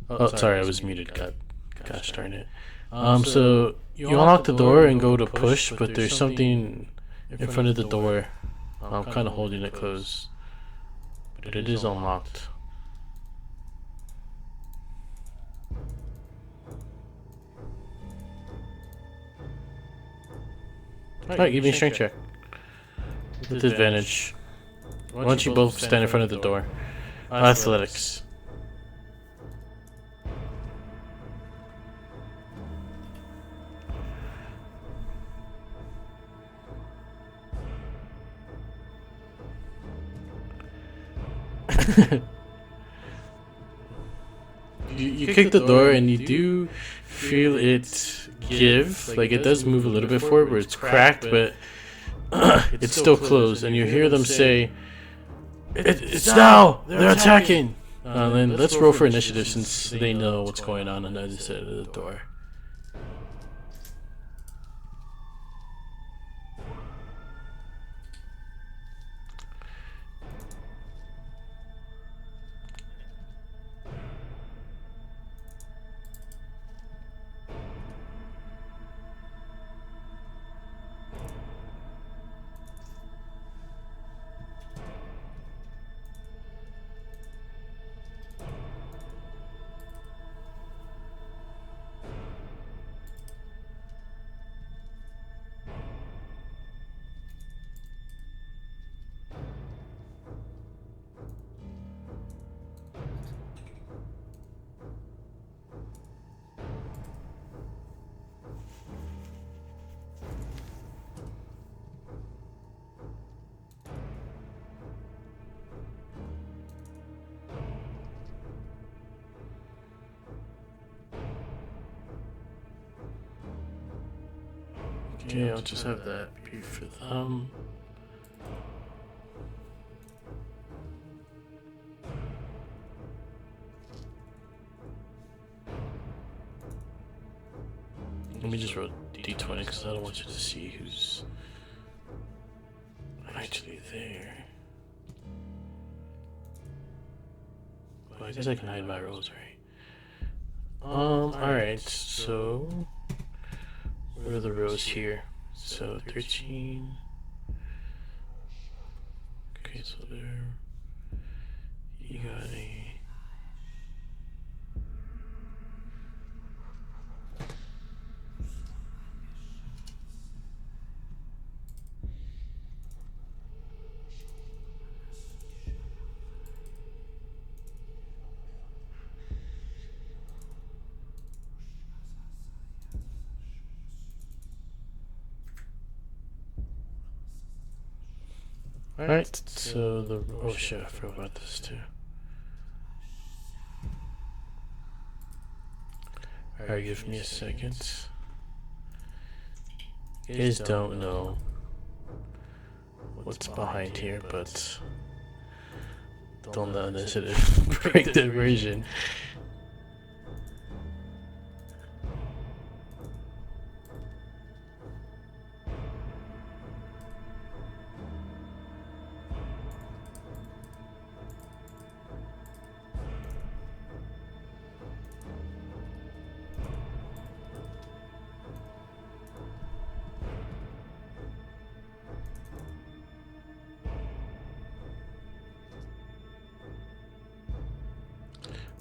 Oh, sorry, I was muted. Gosh darn it. So you unlock the door and go to push, but there's something in front of the door. I'm kind of holding it closed, but it is unlocked. Alright, give me a strength check. With advantage. Why don't you both stand in front of the door? Athletics. You kick the door and you do feel it give, like it does move a little bit forward where it's cracked, but it's still closed, and you hear them say, it's now! They're attacking! Then let's roll for initiative since they know what's going on the other side of the door. Okay, I'll just have that be for them. Let me just roll d20 because I don't want you to see who's actually there. Well, I guess I can hide my rolls, right? Alright, so where are the rows here? So 13. Okay, so there. You got a. Alright, so the. Oh shit, I forgot about this too. Alright, give me a second. You guys don't know what's behind here, but don't let initiative break the immersion.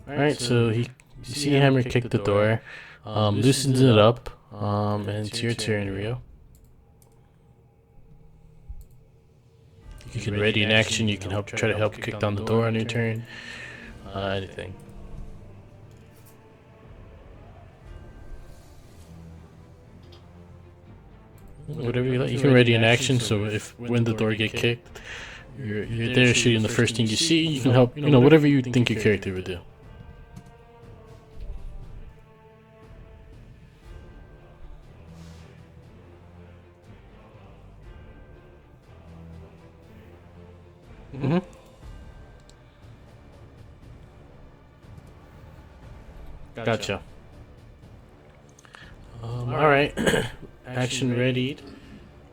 Alright, so you see Hammer kick the door, loosens it up, and it's your turn, Rio. You can ready an action, you can try to help kick down the door on your turn, anything. Whatever you like. You can ready an action, so when the door get kicked, you're there shooting the first thing you see, you can help, whatever you think your character would do. Mm-hmm. Gotcha. Alright. Action readied.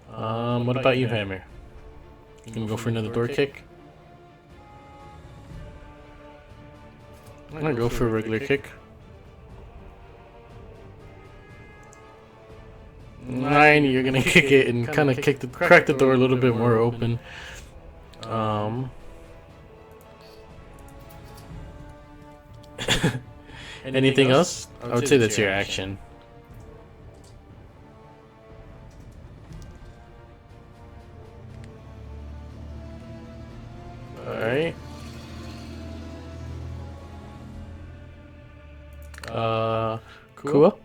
What about you, Hammer? You can go for another door kick? I'm gonna go for a regular kick. 9, you're gonna kick it and kind of crack the door a little bit more open. Anything else? I would say that's your action. Alright. Cool.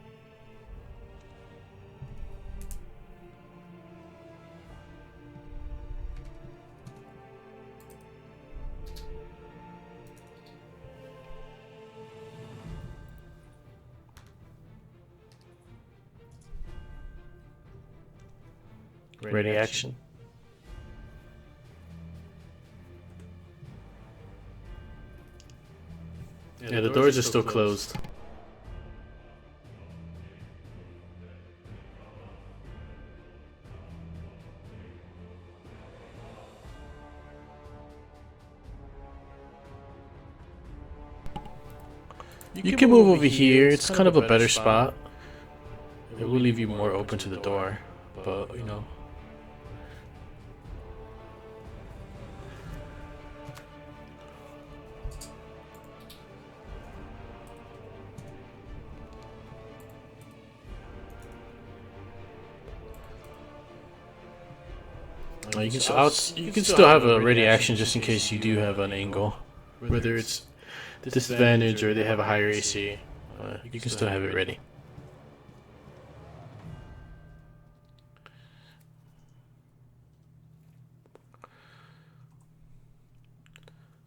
Ready action. Yeah, the doors are still closed. You can move over here. It's kind of a better spot. It will leave you more open to the door, but you know. You can still have a ready action just in case you do have an angle, whether it's disadvantage or they have a higher AC. You can still have it ready.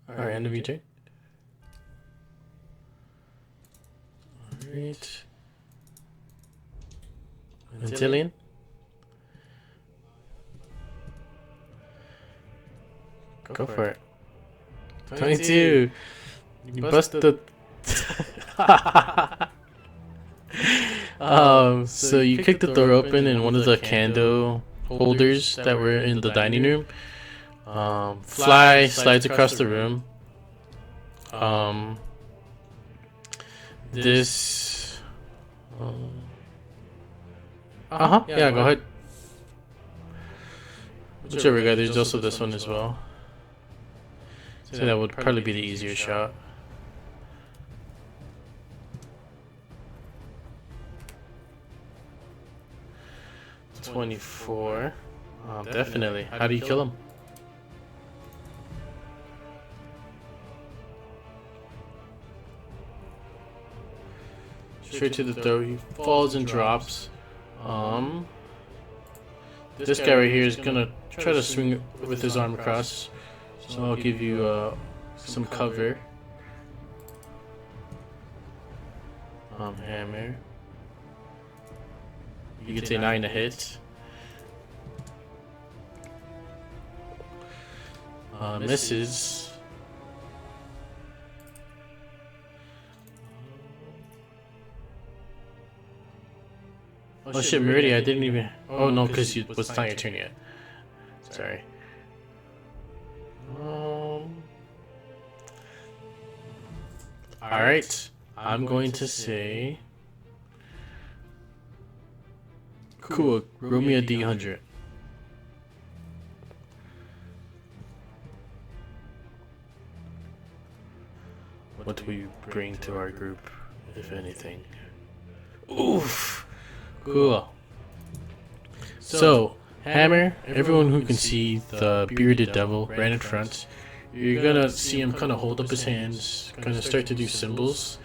Alright, end of your turn. Alright. Antillian. Go for it. 22. You busted. So you kicked the door open, and one of the candle holders that were in the dining room slides across the room. This. Yeah, go ahead. Whichever guy. There's also this one as well. So that would probably be the easier shot. $24. Definitely. How do you kill him? Straight to the throat. He falls and drops. This guy right here is gonna try to swing with his arm across. So I'll give you some cover. Hammer. You get a 9 to hit. Misses. Oh shit, Meridia, I didn't even. Oh no, because it's not your turn yet. Sorry. Alright, I'm going to say. Cool, roll me a D100. What will you bring to our group, if anything? Oof! Cool. So, Hammer, everyone who can see the bearded devil right in front, you're gonna see him kind of hold up his hands, kind of start to do symbols.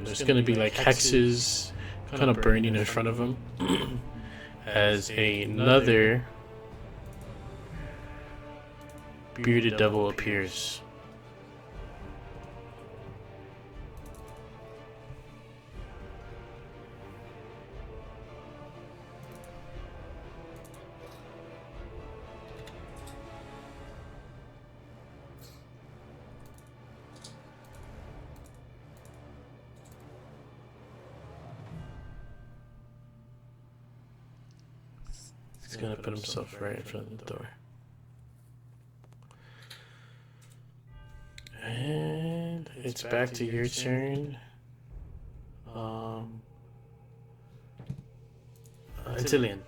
There's gonna be like hexes kind of burning in front of him as another bearded devil appears. He's gonna put himself right in front of the door. And it's back to your turn. Antillian.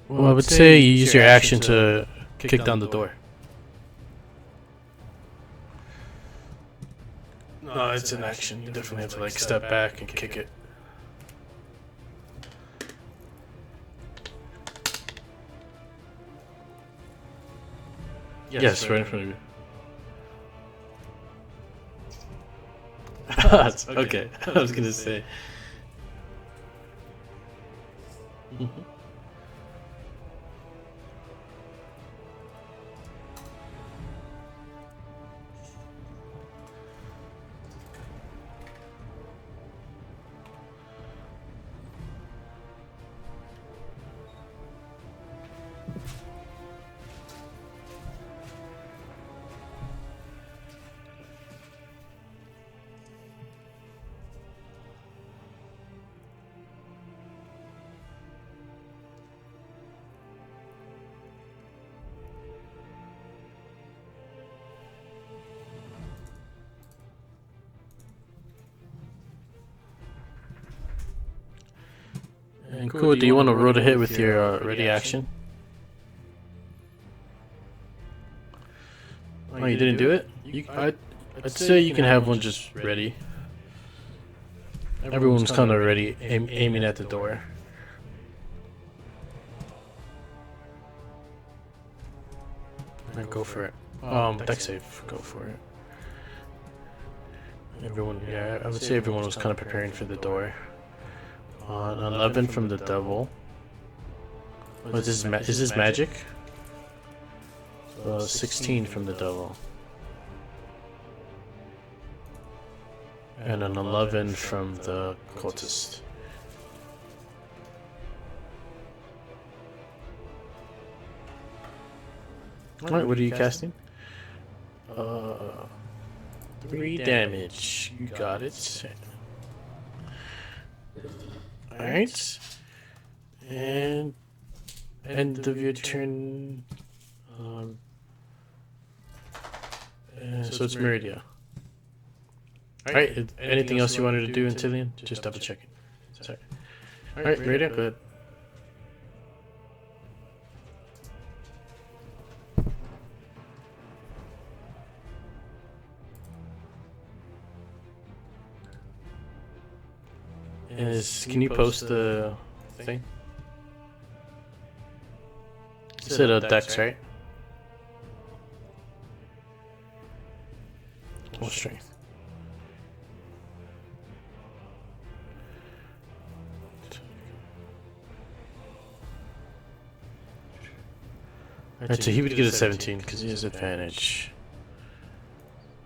Well, I would say you use your action to kick down the door. No, it's an action. You definitely have to like step back and kick it. Yes, right in front of you. Okay, I was gonna say. And cool. Do you want to roll to hit with your ready action? Oh, you didn't do it? I'd say you can have one just ready. Everyone's kind of ready, aiming at the door. And go for it. Dex save. Go for it. Everyone, yeah, I would say everyone was kind of preparing for the door. An 11 from the devil. What is this? Is this magic? 16 from the devil. And an 11 from the cultist. Alright, what are you casting? 3 damage. You got it. Alright. And end of your turn. So it's Meridia. Alright, anything else you wanted to do, Antillian? Just double checking. Sorry. Alright, Meridia, go ahead. Can you post the thing? You said Dex, right? Or strength? Alright, so he would get a 17 because he has advantage.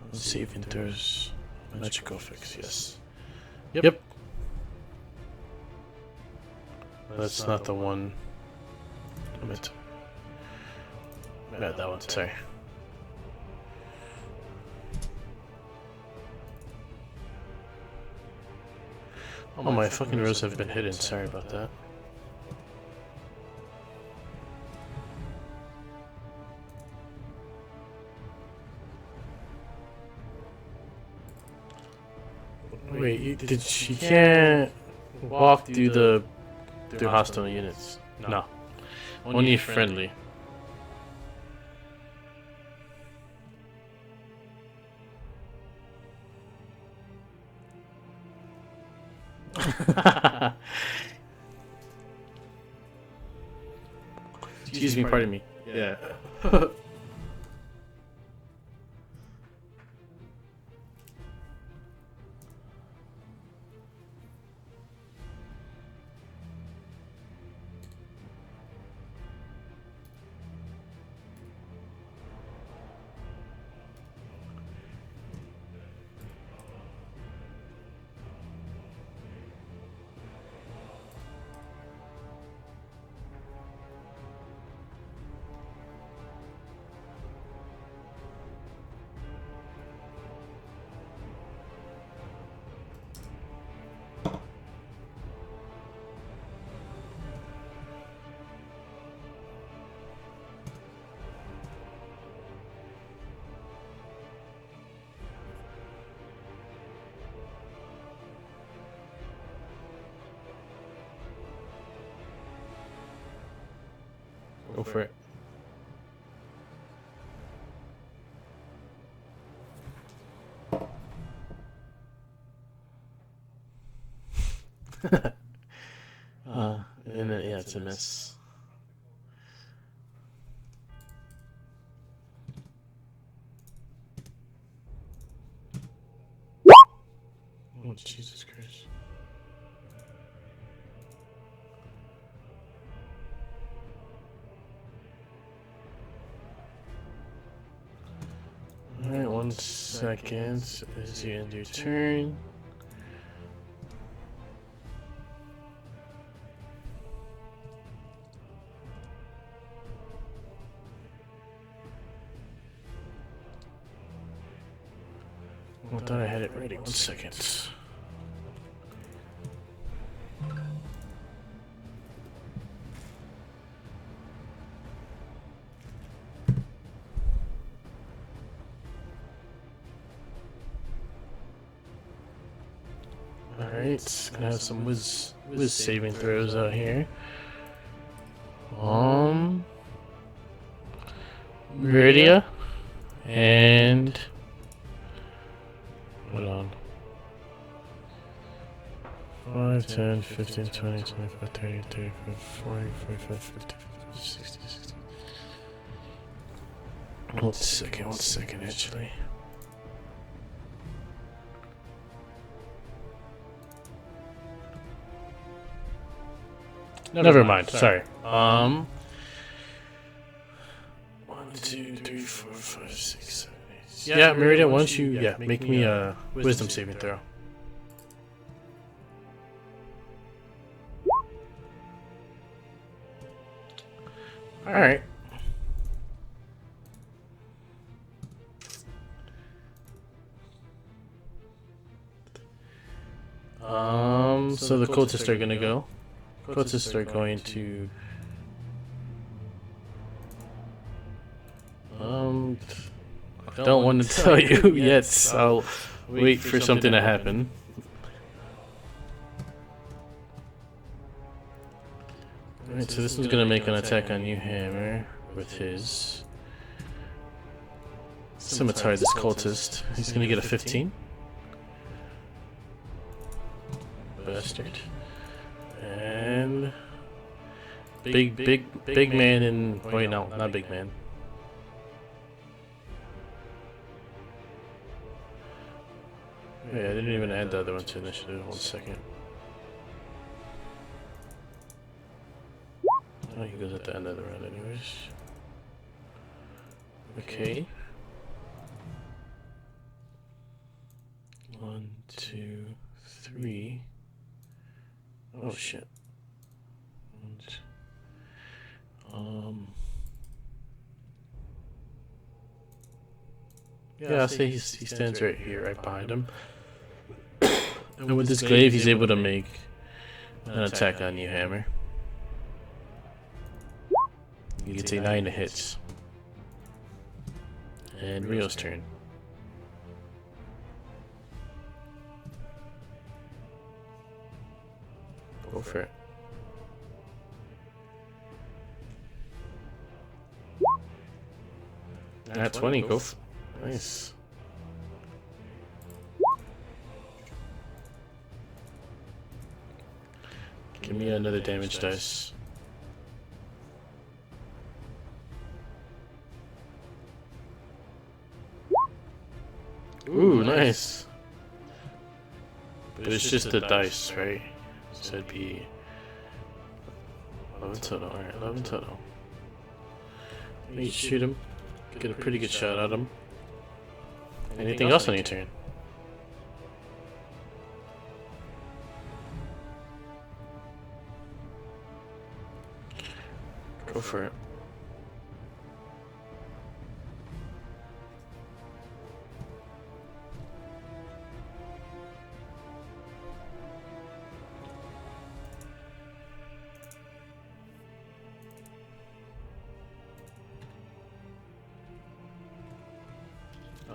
Let's see if there's magical fix. Yes. Yep. That's not the one. No, that one. Sorry. Oh, my fucking rows have been hidden. Sorry about that. Wait, you can't walk through hostile units. No. Only friendly. Excuse me, pardon me. Yeah. Go for it. And then, yeah, it's a miss. Oh, Jesus Christ. Alright, 1 second as you end your turn. I thought I had it ready. 1 second. Alright, gonna have some whiz saving throws out here. Meridia. And hold on. 5, 10, 15, 20, 25, 30, 35, 40, 45, 50, 60, 60. 1 second actually. Never mind. Sorry. 1, 2, 3, 4, 5, 6, 7, 8. Yeah, Meridia, why don't you make me a wisdom saving throw. Alright. So the cultists are gonna go. Cultists are going to I don't want to tell you yet. I'll wait for something to happen. Alright, so this one's gonna make an attack on you, Hammer, with his scimitar, this cultist. He's gonna get a 15. Bastard. And big man in wait, no, not big man. Yeah, I didn't even add the other one to initiative. 1 second. Oh, he goes at the end of the round anyways. Okay. 1, 2, 3. Oh shit. Yeah, I'll say he stands right here, right behind him. And with this glaive, he's able to make an attack on you, Hammer. You can take 9 hits. And Rio's turn. Go for it. At 20, go for it. Nice. Give me another damage dice. Ooh, nice. But it's just the dice, right? So it'd be 11 total. Alright, 11 total. You shoot him. Get a pretty good shot at him. Anything else on your turn? Go for it.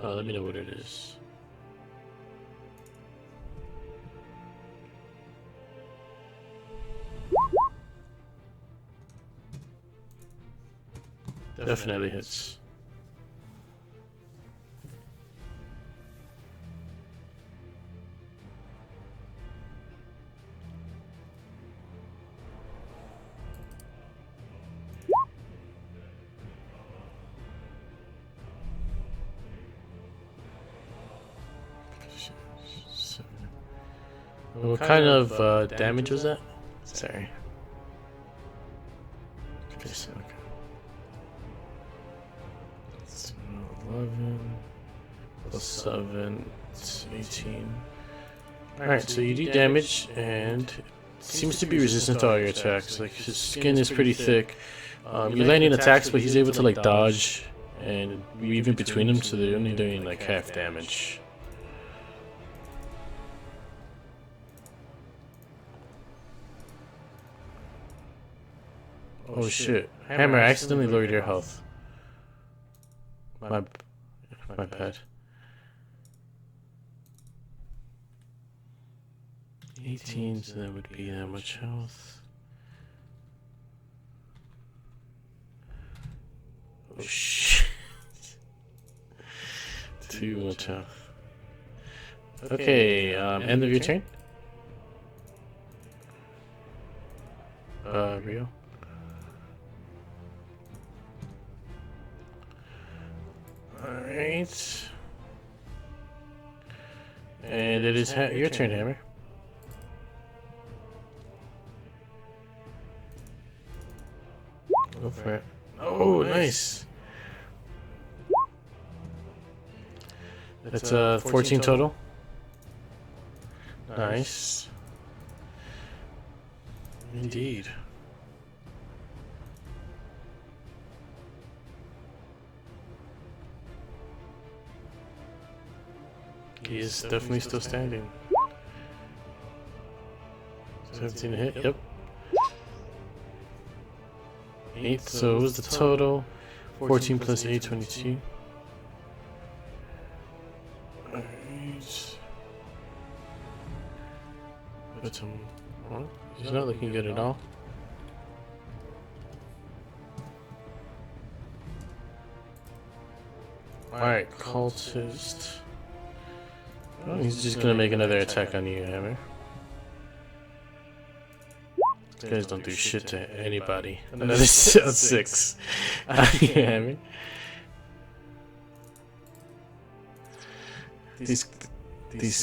Let me know what it is. Definitely hits. What kind of damage was that? Sorry. Okay, so okay. So 11 plus 7, it's 18. Alright, so you do damage, and it seems to be resistant to all your attacks. Like, his skin is pretty thick. You're landing attacks, but he's able to, like, dodge and weave in between them, so they're only doing, like, half damage. Oh shit. Hammer, I accidentally lowered your health. My bad. 18, so that would be that much health. Oh shit. Too much health. Okay, end of your turn? Rio? Alright. And it is your turn, Hammer. Go for it. Oh, nice. That's 14 total. Nice. Indeed. He is definitely still standing. 17 to hit, yep. 8, so it was the total. 14 plus 8, 22. Alright. But well, he's not looking good at all. Alright, cultist. Oh, he's just gonna make another attack on you, Hammer. These guys don't do shit to anybody. Another 6. Hammer. These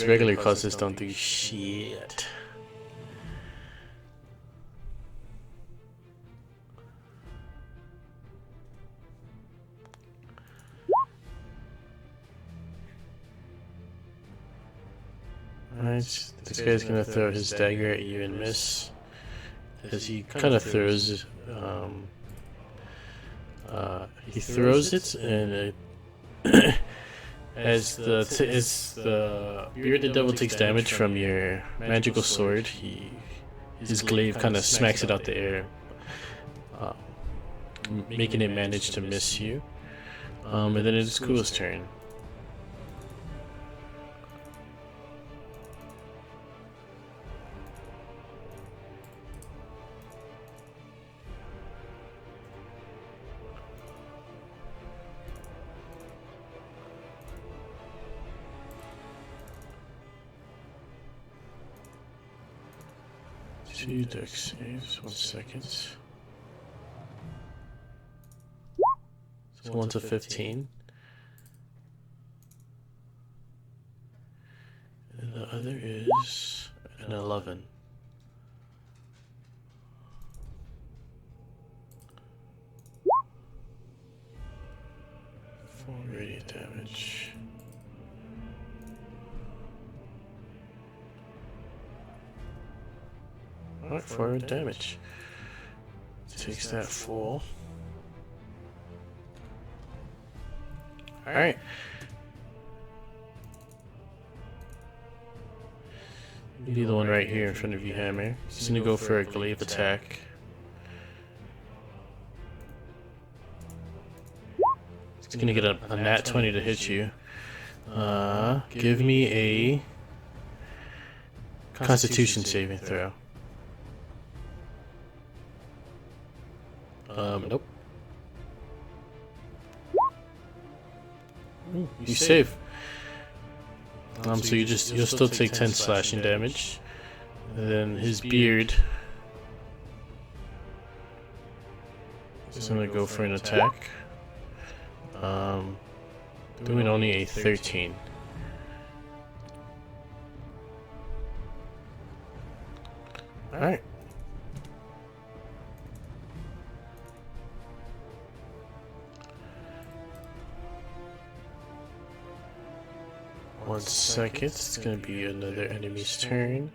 regular cultists don't do shit. Alright, this guy's gonna throw his dagger at you and miss. As he kind of throws, he throws it, and as the bearded devil takes damage from your magical sword, his glaive kind of smacks it out the air, making it manage to miss you. And then it is Cool's turn. Two dex saves, 1 second. So one's a 15. And the other is an 11. 4 radiant damage. Alright, 4 damage. Takes that full. Alright. Be the one right here in front of you, Hammer. He's gonna go for a glaive attack. He's gonna get a nat 20 to hit you. Give me a Constitution saving throw. Nope. You save. So you'll still take 10 slashing damage. And then his beard is gonna go for an attack. Doing only a 13. Alright. One second, it's gonna be another enemy's turn.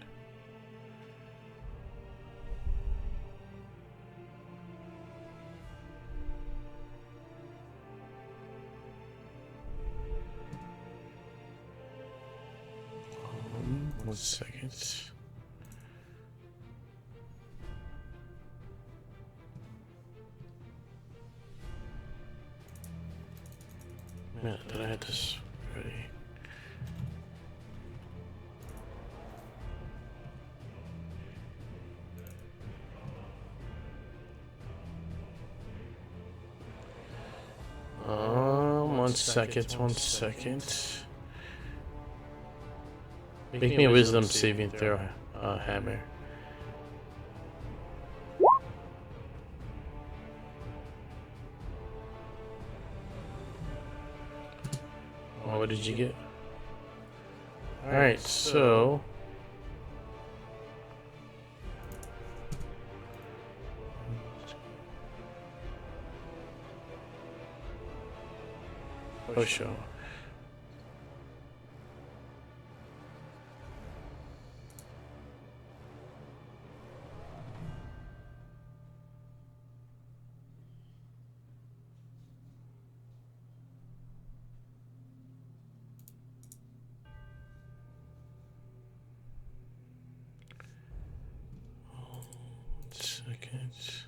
One second. Man, did I have this ready? One second. Make me a wisdom saving throw, Hammer. Oh, what did you get? Alright, so... Oh, sure. Seconds.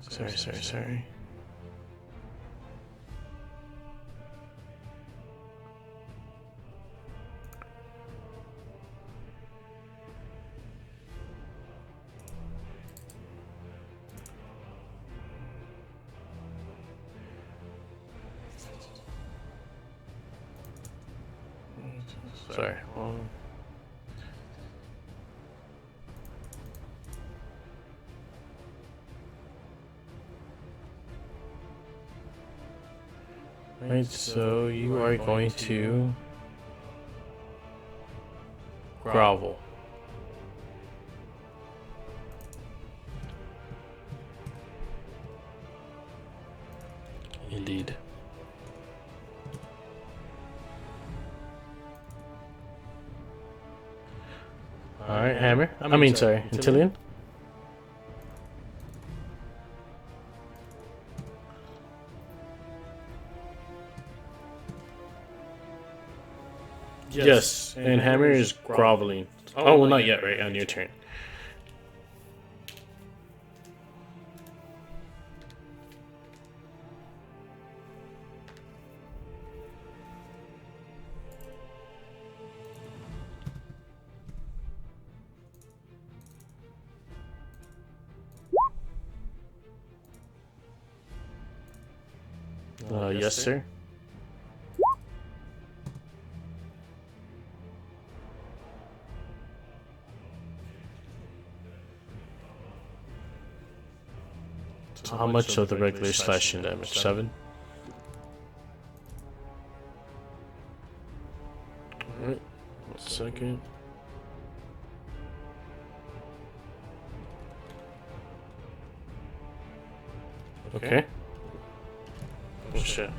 Sorry. Sorry. Right, so you are going to grovel. Indeed. Alright, Hammer. Sorry, Antillion. Yes, and Hammer is groveling. Oh, well, not yet, right? On your turn. Yes, sir. So how much of the regular slashing damage? 7? Alright, 1 second. Okay. Oh shit.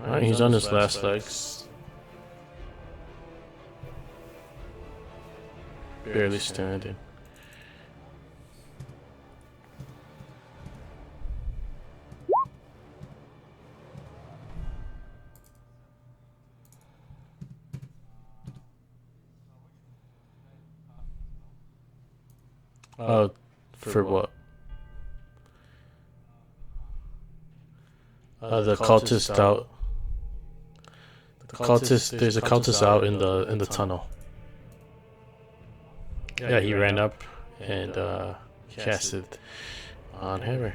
Alright, he's on his last legs. Barely standing. For what? The cultist out. The cultist. There's a cultist out in the tunnel. Yeah, he ran up and casted on Hammer.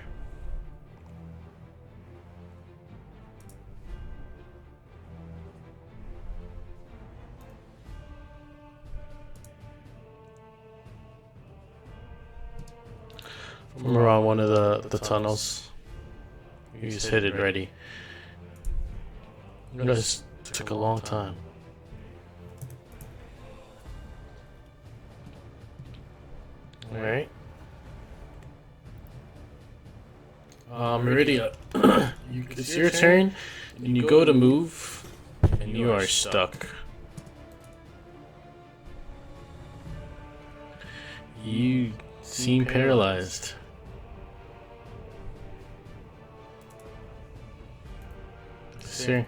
From around one of the tunnels. He's hit it ready. It just took a long time. Alright. Meridia, it's your turn, and you go to move, and you are stuck. You seem paralyzed. Sir.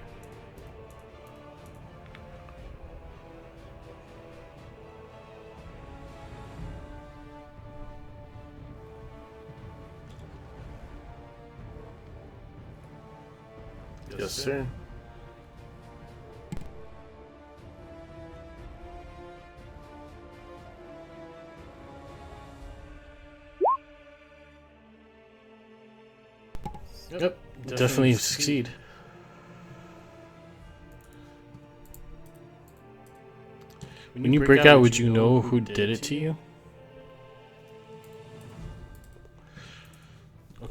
Yes, sir. Yep, definitely succeed. When you break out, would you know who did it to you?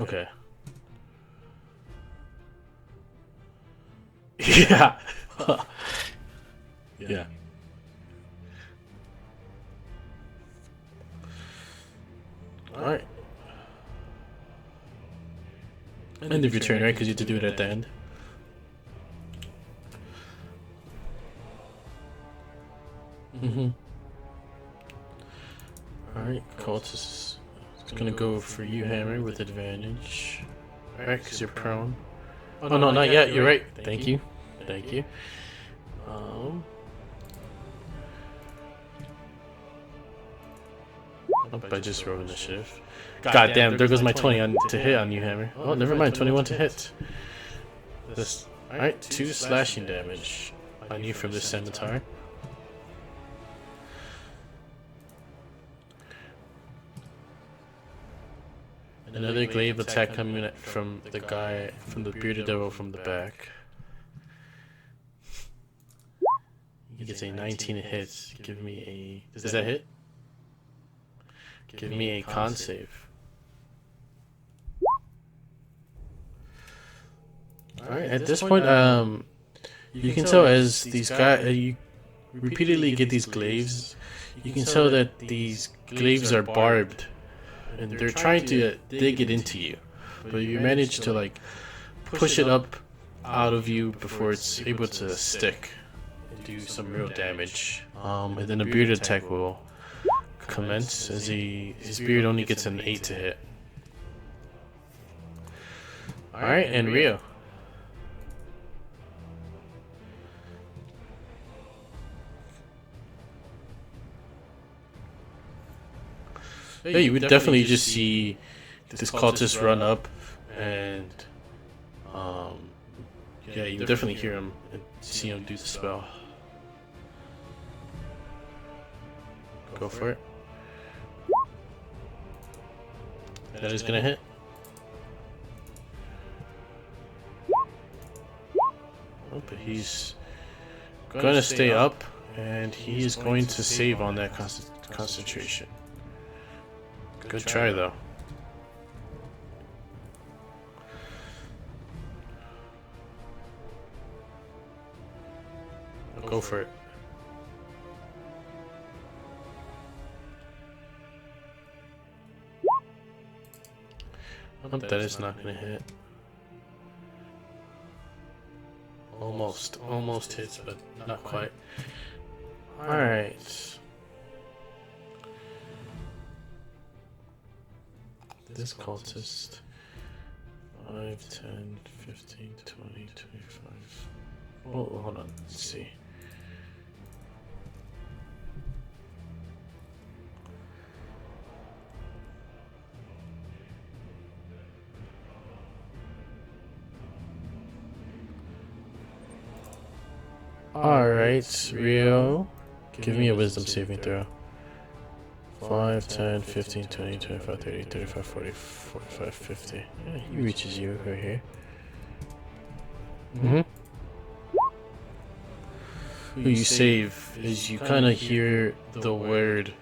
Okay. Yeah. Yeah. Alright. End of your turn, right? Because you have to do it at the end. Alright, Cultist is gonna go for you, Hammer, with advantage. Alright, because you're prone. Oh no, not yet, you're right. Thank you. Thank you. Oh, I just rolled initiative. God damn, there goes my 20 to hit on you, Hammer. Oh, never mind, 21 to hit. This. Alright, 2 slashing damage on you from the scimitar. Another glaive attack coming from the guy, from the bearded devil from the back. He gets a 19 hit. Give me a... Does that hit? Give me a con save. Alright, at this point, you can tell as these guys, you repeatedly get these glaives, you can tell that these glaives are barbed. And they're trying to dig it into you, but you manage to like push it up out of you before it's able to stick and do some real damage. And then a beard attack will commence as his beard only gets an 8 to hit. Alright, and Rio. Yeah, you would definitely just see this cultist run up, and yeah, you would definitely hear him and see him do the spell. Go for it. That is gonna hit. Oh, but he's gonna stay up, and he is going to save on that concentration. Good try, though. Go for it. That is not gonna hit. Almost hits, but not quite. Alright. This cultist. 5, 10, 15, 20, 25. Oh, hold on. Let's see. Alright, Rio. Give me a wisdom saving throw. 5, 10, 15, 20, 25, 30, 35, 40, 45, 50. Yeah, he reaches you right here. Who you save is you kind of hear the word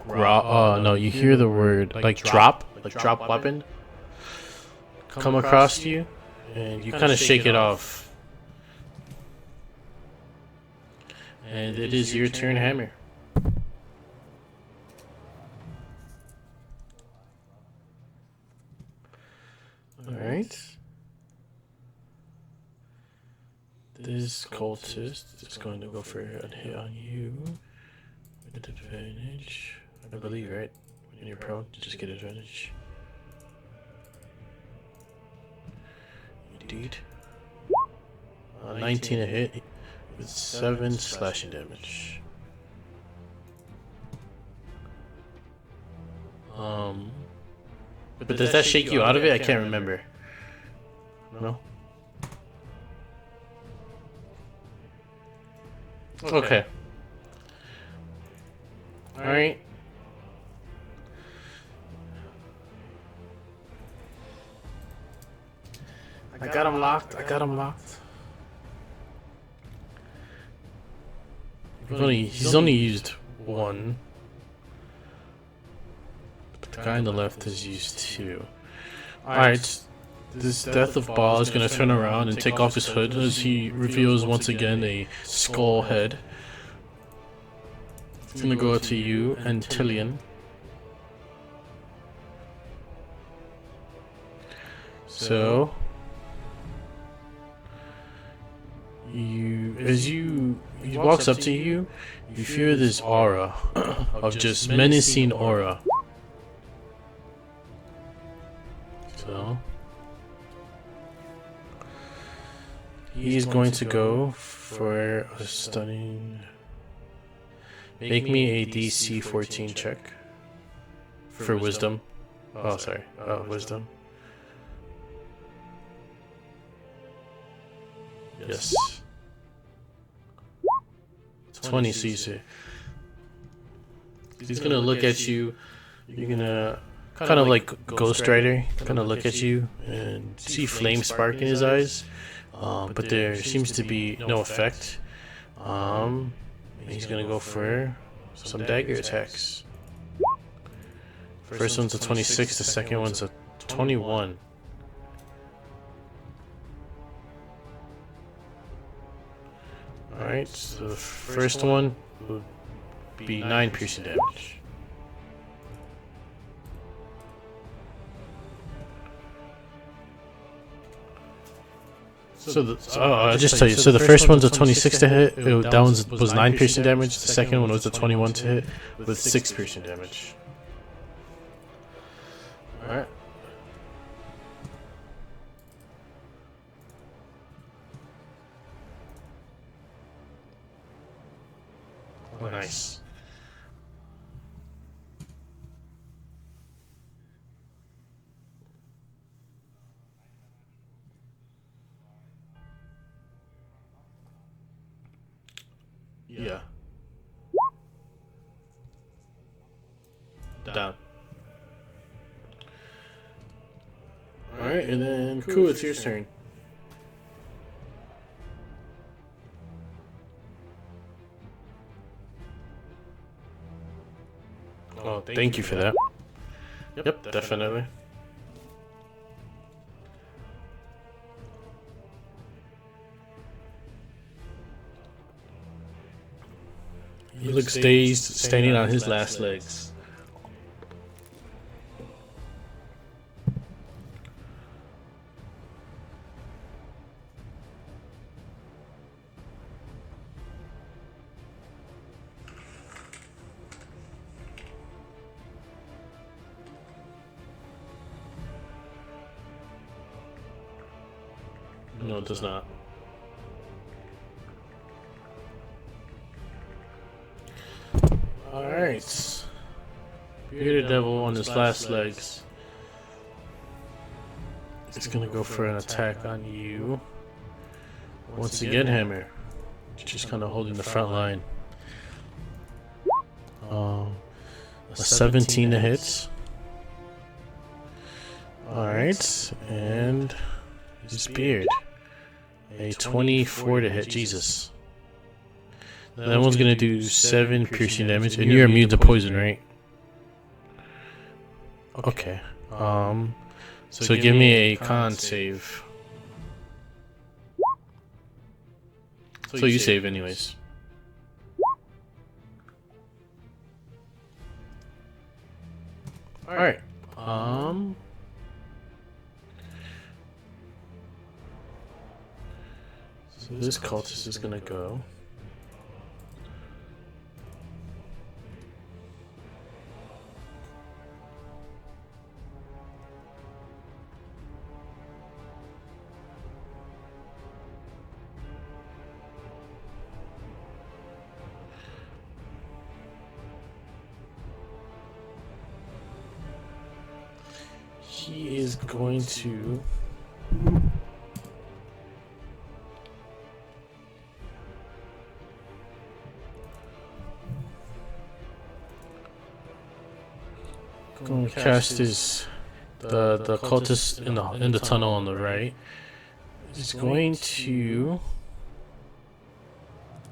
no, you hear the word like drop weapon come across you, and you kind of shake it off. And it is your turn, Hammer. Alright. This cultist is going to go for a hit on you with advantage. I believe, right? When you're prone, you just get advantage. Indeed. 19 a hit with 7 slashing damage. But does that shake you out of it? I can't remember. No? Okay. Alright. I got him locked. He's only used one. But the guy on the left has used 2. Alright. This Death of Baal is going to turn around and take off his hood as he reveals once again a skull head. It's going to go to you and Tillian. So he walks up to you, you feel this aura of just menacing aura. So he's going to go for a stunning. Make me a DC 14 check for wisdom. Oh, sorry. Wisdom. Yes. 20, so you say. He's gonna look at you. You're gonna kind of like Ghost Rider, kind of look at you and see flame spark in his eyes. But there seems to be no effect. He's gonna go for some dagger attacks. First one's a 26, the second one's a 21. Alright, so the first one would be 9 piercing damage. So I'll just tell you. So the first one's a 26 to hit. That one was 9 piercing damage. The second one was a 21 to hit with 6 piercing damage. All right. Oh, nice. Yeah. Down. Alright, and then cool, it's your turn. Oh, thank you for that. Yep, definitely. He looks dazed, standing on his last legs. No, it does not. Alright. Bearded Devil on his last legs. It's gonna go for an attack on you. Once again, Hammer. Just kind of holding the front line. A 17 to hit. Alright, and he's speared. A 24 to hit. Jesus. That one's gonna do 7 piercing damage, and you're immune to poison, right? Okay. So give me a con save. So you save anyways. Alright. So this cultist is gonna go. He is going to cast his the cultist in the tunnel on the right. He's going to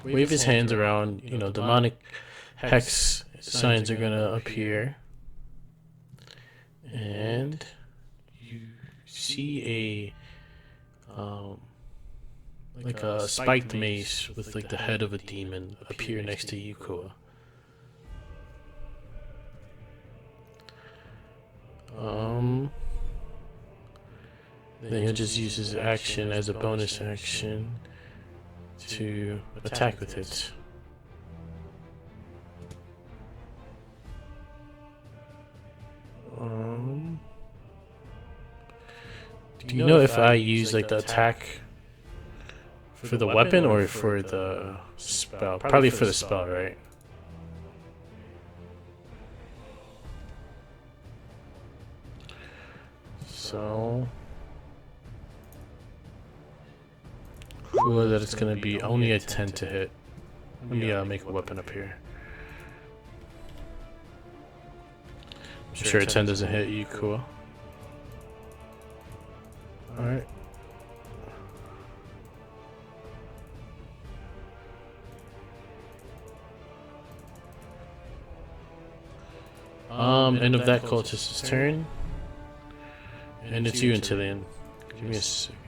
wave his hands around. You know, demonic hex signs are gonna appear, and you see a like a spiked mace with like the head of a demon appear next to Yukoa. Then he'll just use his action as a bonus action to attack with it. Do you know if I use like the attack for the weapon or for the spell? Probably for the spell, right? So cool that it's gonna be only a 10 to hit. Let me make a weapon up here. I'm sure a 10 doesn't hit you, cool. Alright. End of that cultist's turn. And it's you, Antilian. Give me a second.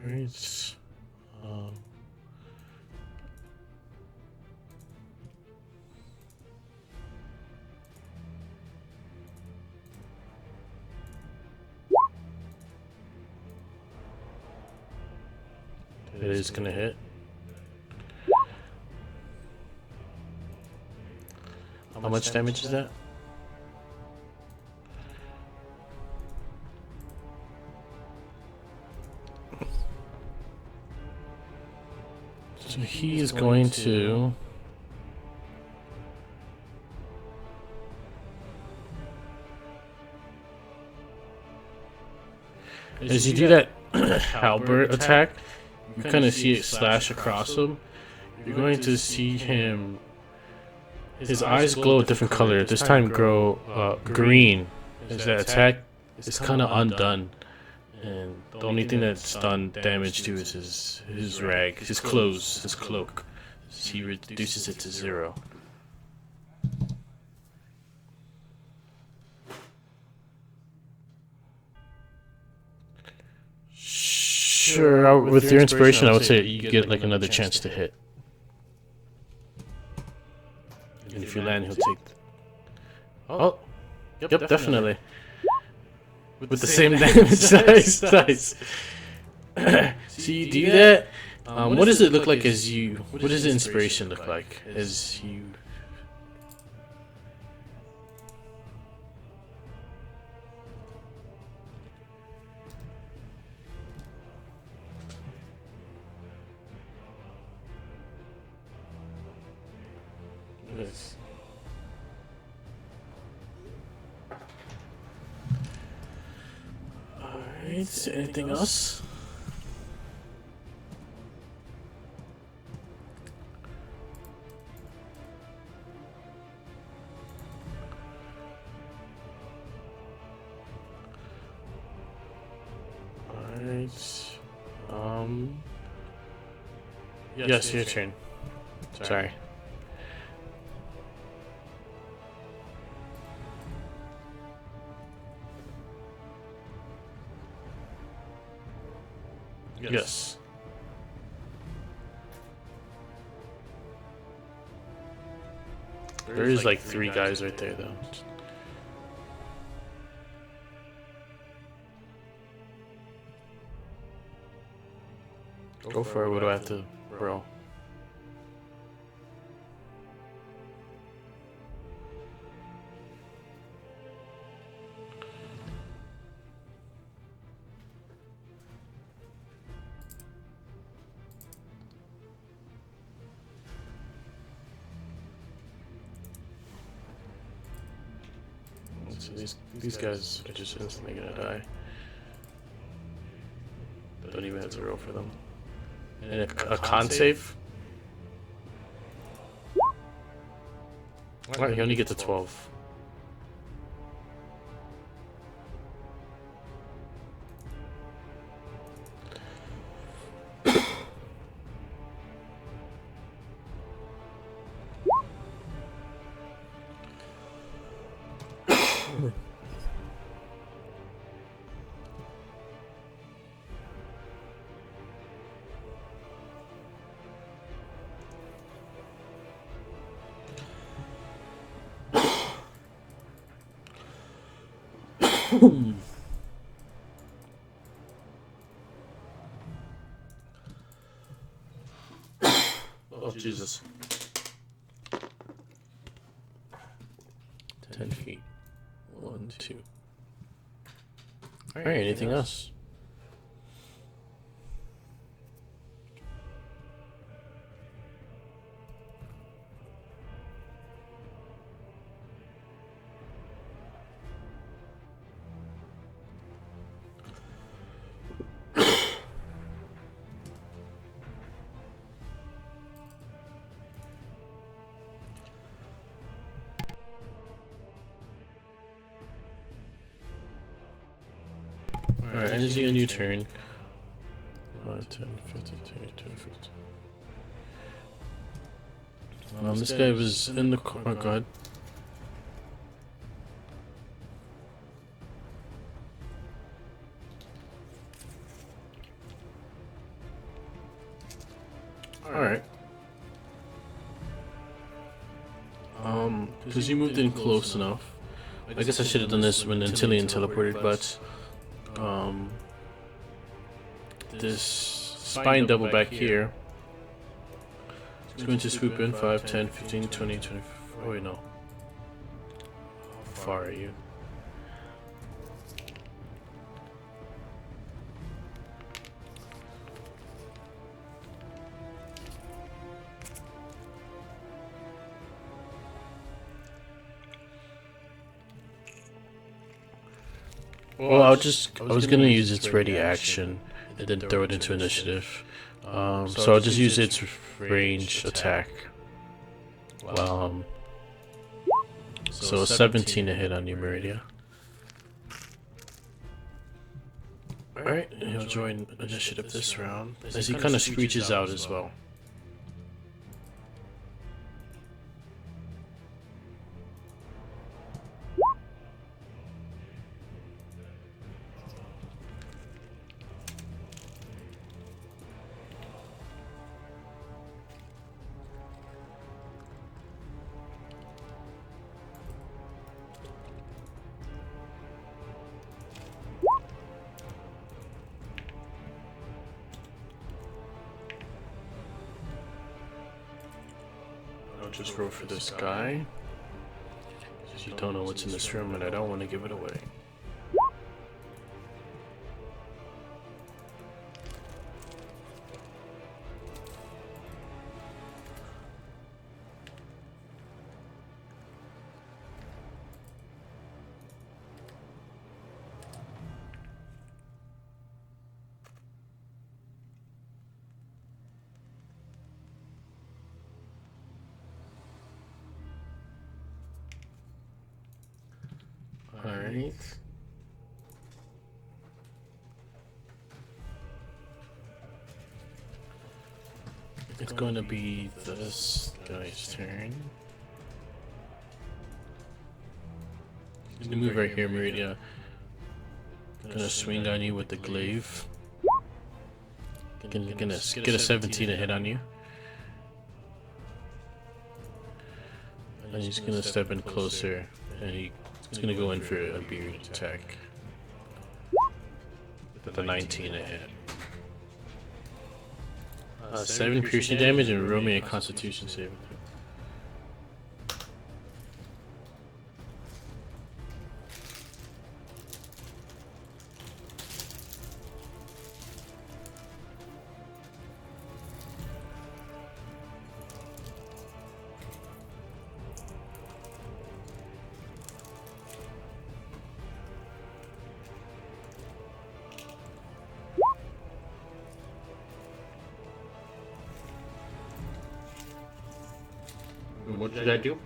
Alright. It is gonna hit. How much damage is that? So he is going to as you do that halberd attack, you kind of see it slash across him. You're going to see him, his eyes glow a different color, this time grow green as that attack is kind of undone. And the only thing that's done damage to is his rag, his clothes, his cloak. He reduces it to 0. Sure, with your inspiration, I would say you get like another chance to hit. And if you land, he'll take. Oh, yep, definitely. With the same damage. Nice. So you do that. What does it look like as you? What does the inspiration look like as you? Yes. Alright, anything else? Alright. Yes, your turn. Sorry. Yes. There is like 3 guys right there, though. Go for it. What do I have to roll? So these guys are just instantly gonna die. Don't even have to roll for them. And a con save? Alright, you only get to 12. Oh, Jesus. 10 feet. 1, 2. Alright, anything else? Alright, energy on your turn. 5, 10, 15, 20, 50. This guy was in the oh god. Alright. Because you moved in close enough. I guess I should have done this when Antilian teleported, but this spine double back here is going to swoop in 5, 10, 15, 20, 24. Oh wait, no. How far are you? Well, I was gonna use its ready action and then throw it into initiative. So I'll just use its range attack. So 17 to hit on you, Meridia. Alright, he'll join initiative this round as he kind of screeches out as well. I'll just roll for this guy. Because you don't know what's in this room and I don't want to give it away. Alright. It's going to be this guy's turn. He's gonna move right here, Meridia. Gonna swing on you with the glaive. Gonna get a 17 to hit on you. And he's gonna step in closer, and he's gonna go in for a beard attack. With a 19 to hit. 7 piercing damage and roll me a Constitution saving throw. What did I do?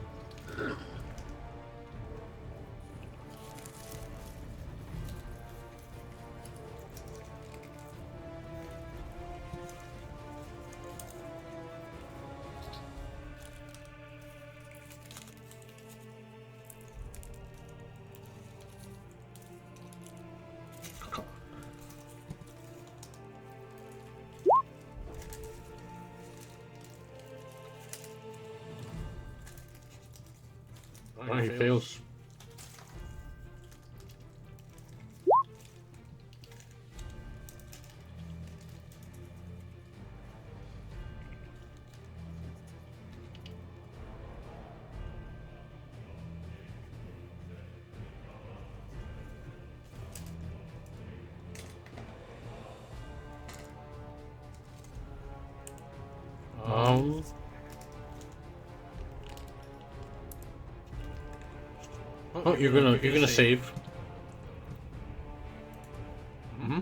Oh, he fails. Oh, you're gonna save. Mm-hmm.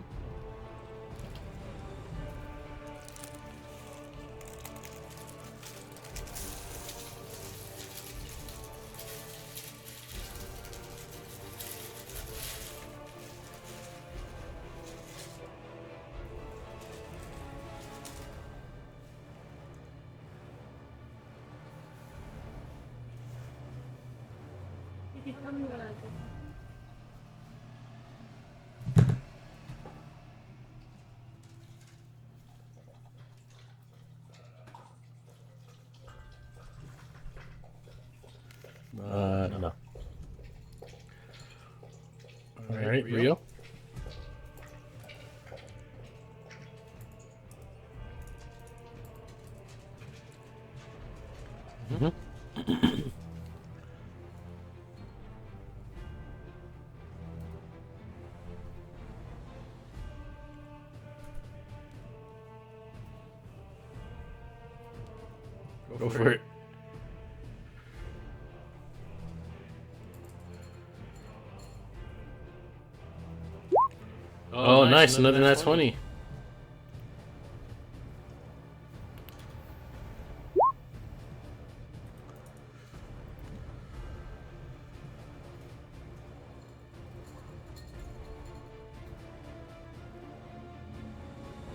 No. Alright, Rio? Mm-hmm. Go for it. Oh, nice. Another nat 20.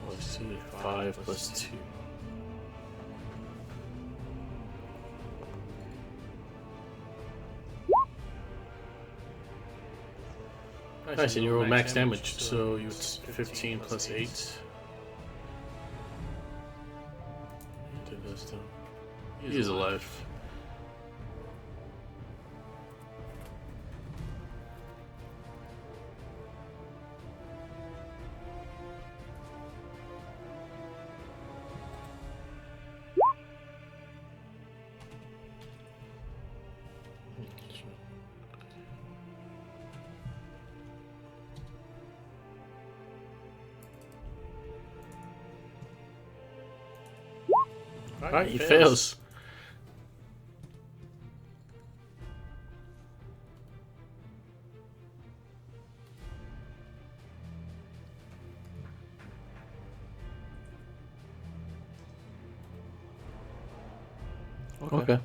Let's see. 5 plus 2. Nice, and you roll max damage, so it's 15 plus 8. He is alive. Alright, he fails. Okay.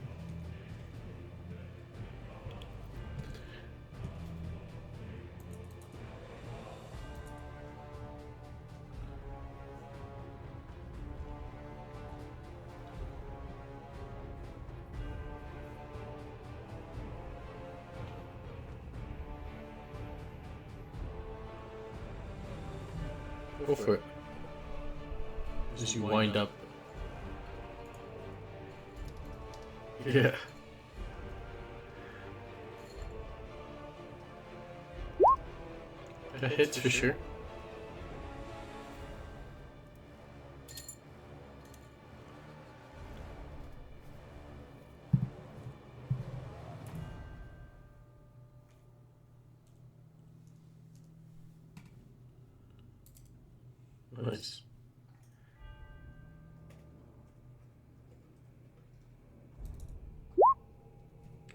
Go for it. Just you wind up. Yeah. That hits for sure. Nice.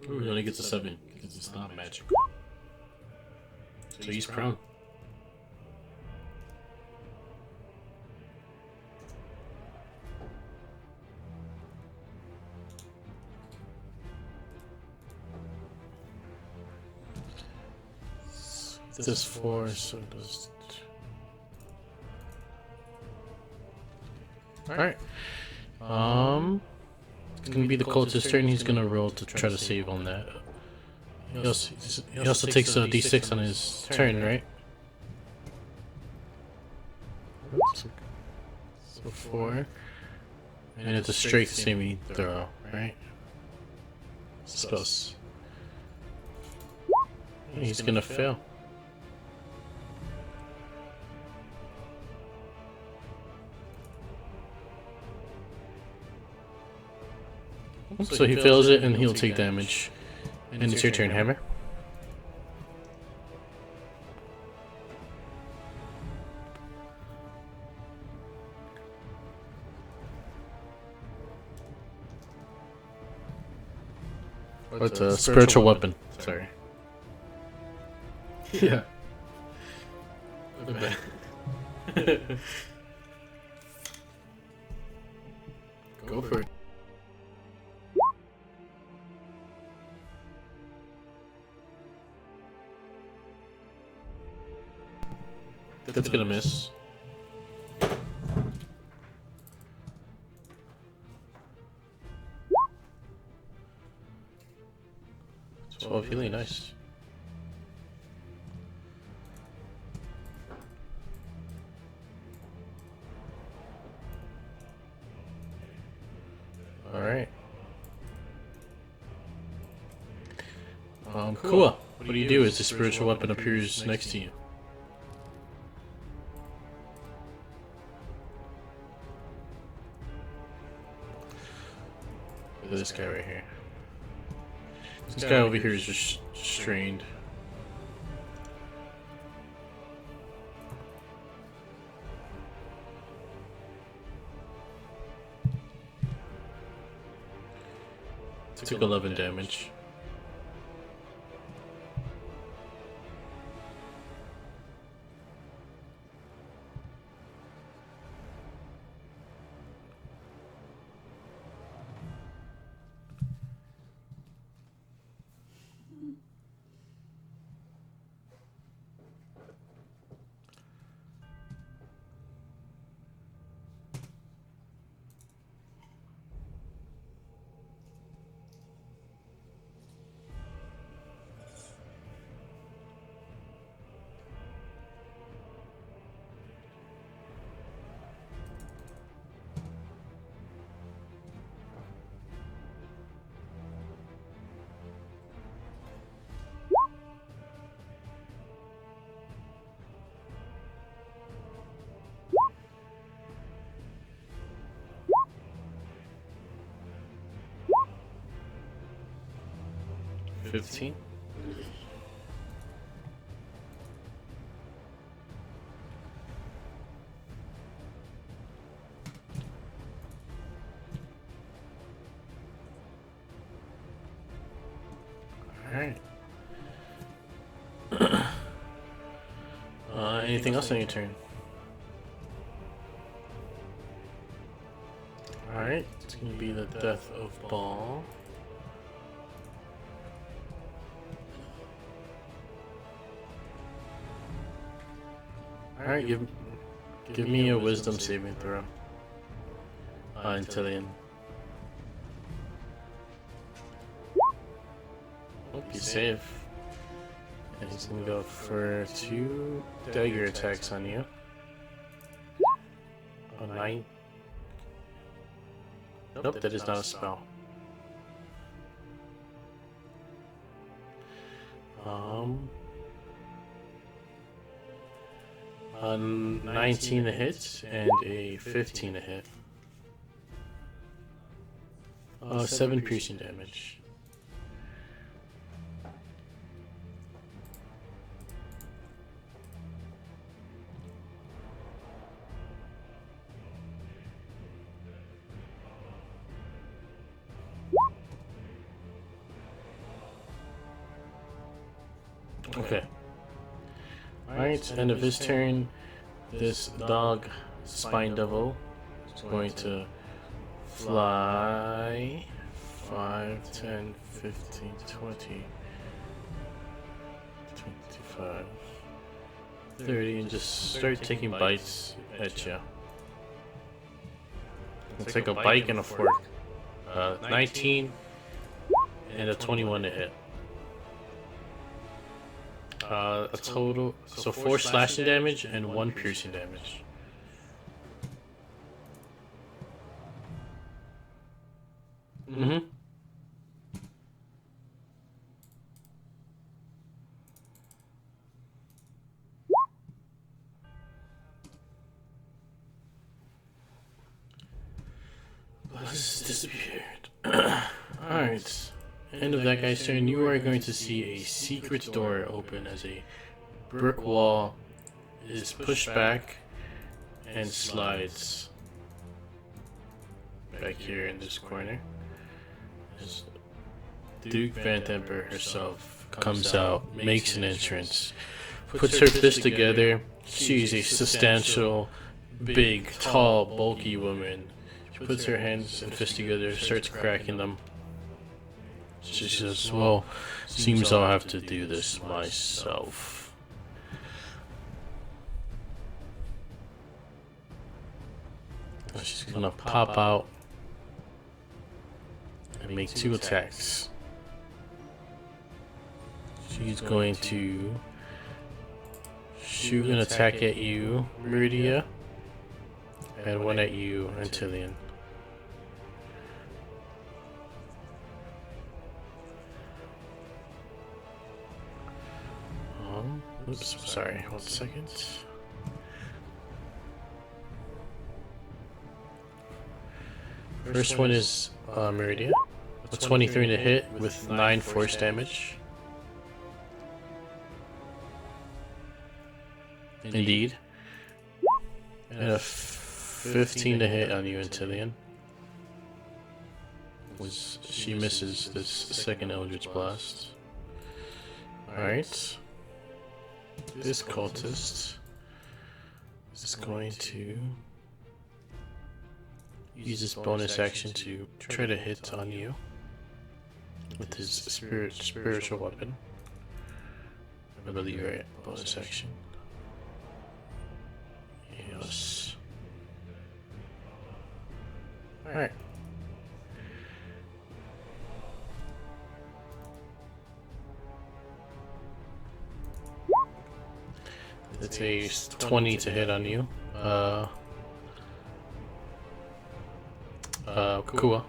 Ooh, he only gets a 7 because it's not magic. So he's prone. This 4, so it does. Alright. It's gonna be the cultist's turn. He's gonna roll to try to save on that. He also takes a d6 on his turn, right? So 4. And it's a straight saving throw, right? Spells. He's gonna fail. So he fails it and he'll take damage. And it's your turn, Hammer. Oh, it's a spiritual weapon. Sorry. Yeah. Go for it. That's gonna miss. So feeling nice. All right. Cool. What do you do as the spiritual weapon appears next to you? Look at this guy right here. This guy over here is just strained. Took 11 damage. $15. Anything else on your turn? Alright, it's gonna be the Death of Ball. Alright, give me a wisdom saving throw. Antilian. Hope you save. And he's gonna go for 2 dagger attacks on you. Oh, 9. Nope, that is not a spell. 19 to hit and a 15 to hit. 7 piercing damage. Okay. Alright, end of his turn. This dog, Spine Devil, is going to fly 5, 10, 15, 20, 25, 30, and just start taking bites at you. It's like a bike and a fork. 19 and a 21 to hit. A total, so 4 slashing damage and 1 piercing damage. Bless disappeared. Alright. End of that guy's turn. You are going to see a secret door open as a brick wall is pushed back and slides back here in this corner. As Duke Vanthampur herself comes out, makes an entrance, puts her fists together. She's a substantial, big, tall, bulky woman. She puts her hands and fists together, starts cracking them. She says, well, seems I'll have to do this myself. She's gonna pop out and make 2 attacks. She's going to shoot an attack at you, Meridia, and 1 at you, Antilian. Oops, sorry, 1 second. First one is Meridia. A 23 to hit with 9 force damage. Indeed. And a 15 to hit on you, Antilian. She misses this second Eldritch Blast. Alright. This cultist is going to use his bonus action to try to hit on you with his spiritual weapon. I believe you're right. Bonus action. Yes. Alright. It's a 20 to hit on you. Kua.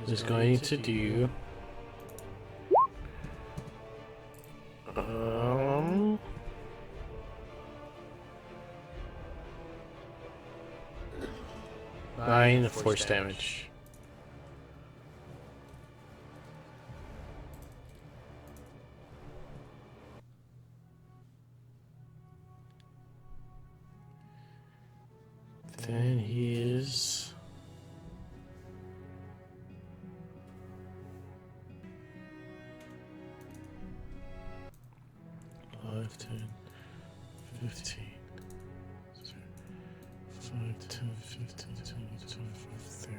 Is going to do 9 force damage. Then he is 10, 15, 5, 10, 15, 20, 25, 30.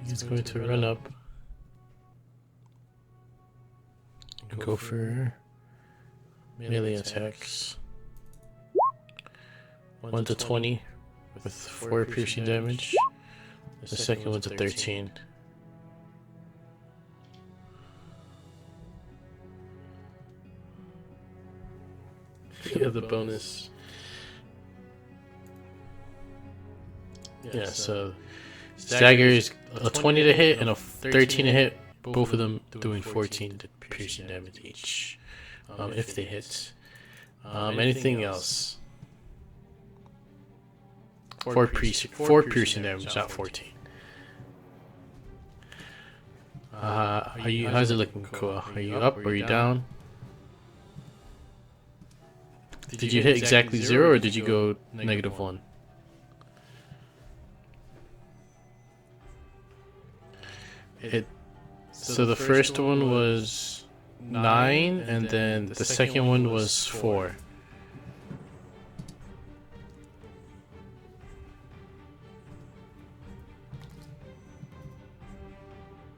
He's going to run up and go for melee attacks. 1 to 20 with 4 piercing damage. The second one's a 13. Yeah, the bonus. Yeah, so Stagger is a 20 to hit and a 13 to hit, both of them doing 14 piercing damage each, if they hit. Anything else? 4 piercing damage, not 14. How's it looking, Koa? Are you up or are you down? Did you hit exactly 0 or did you go -1? So the first one was 9 and then the second one was 4.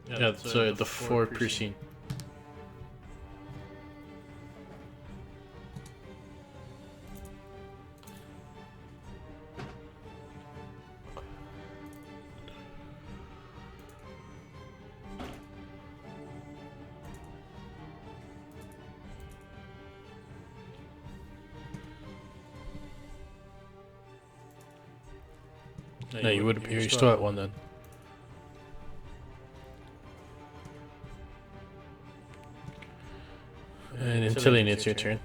Yeah, so the 4 piercing. No, you would. You're still at 1 then. And Antilian, it's your turn.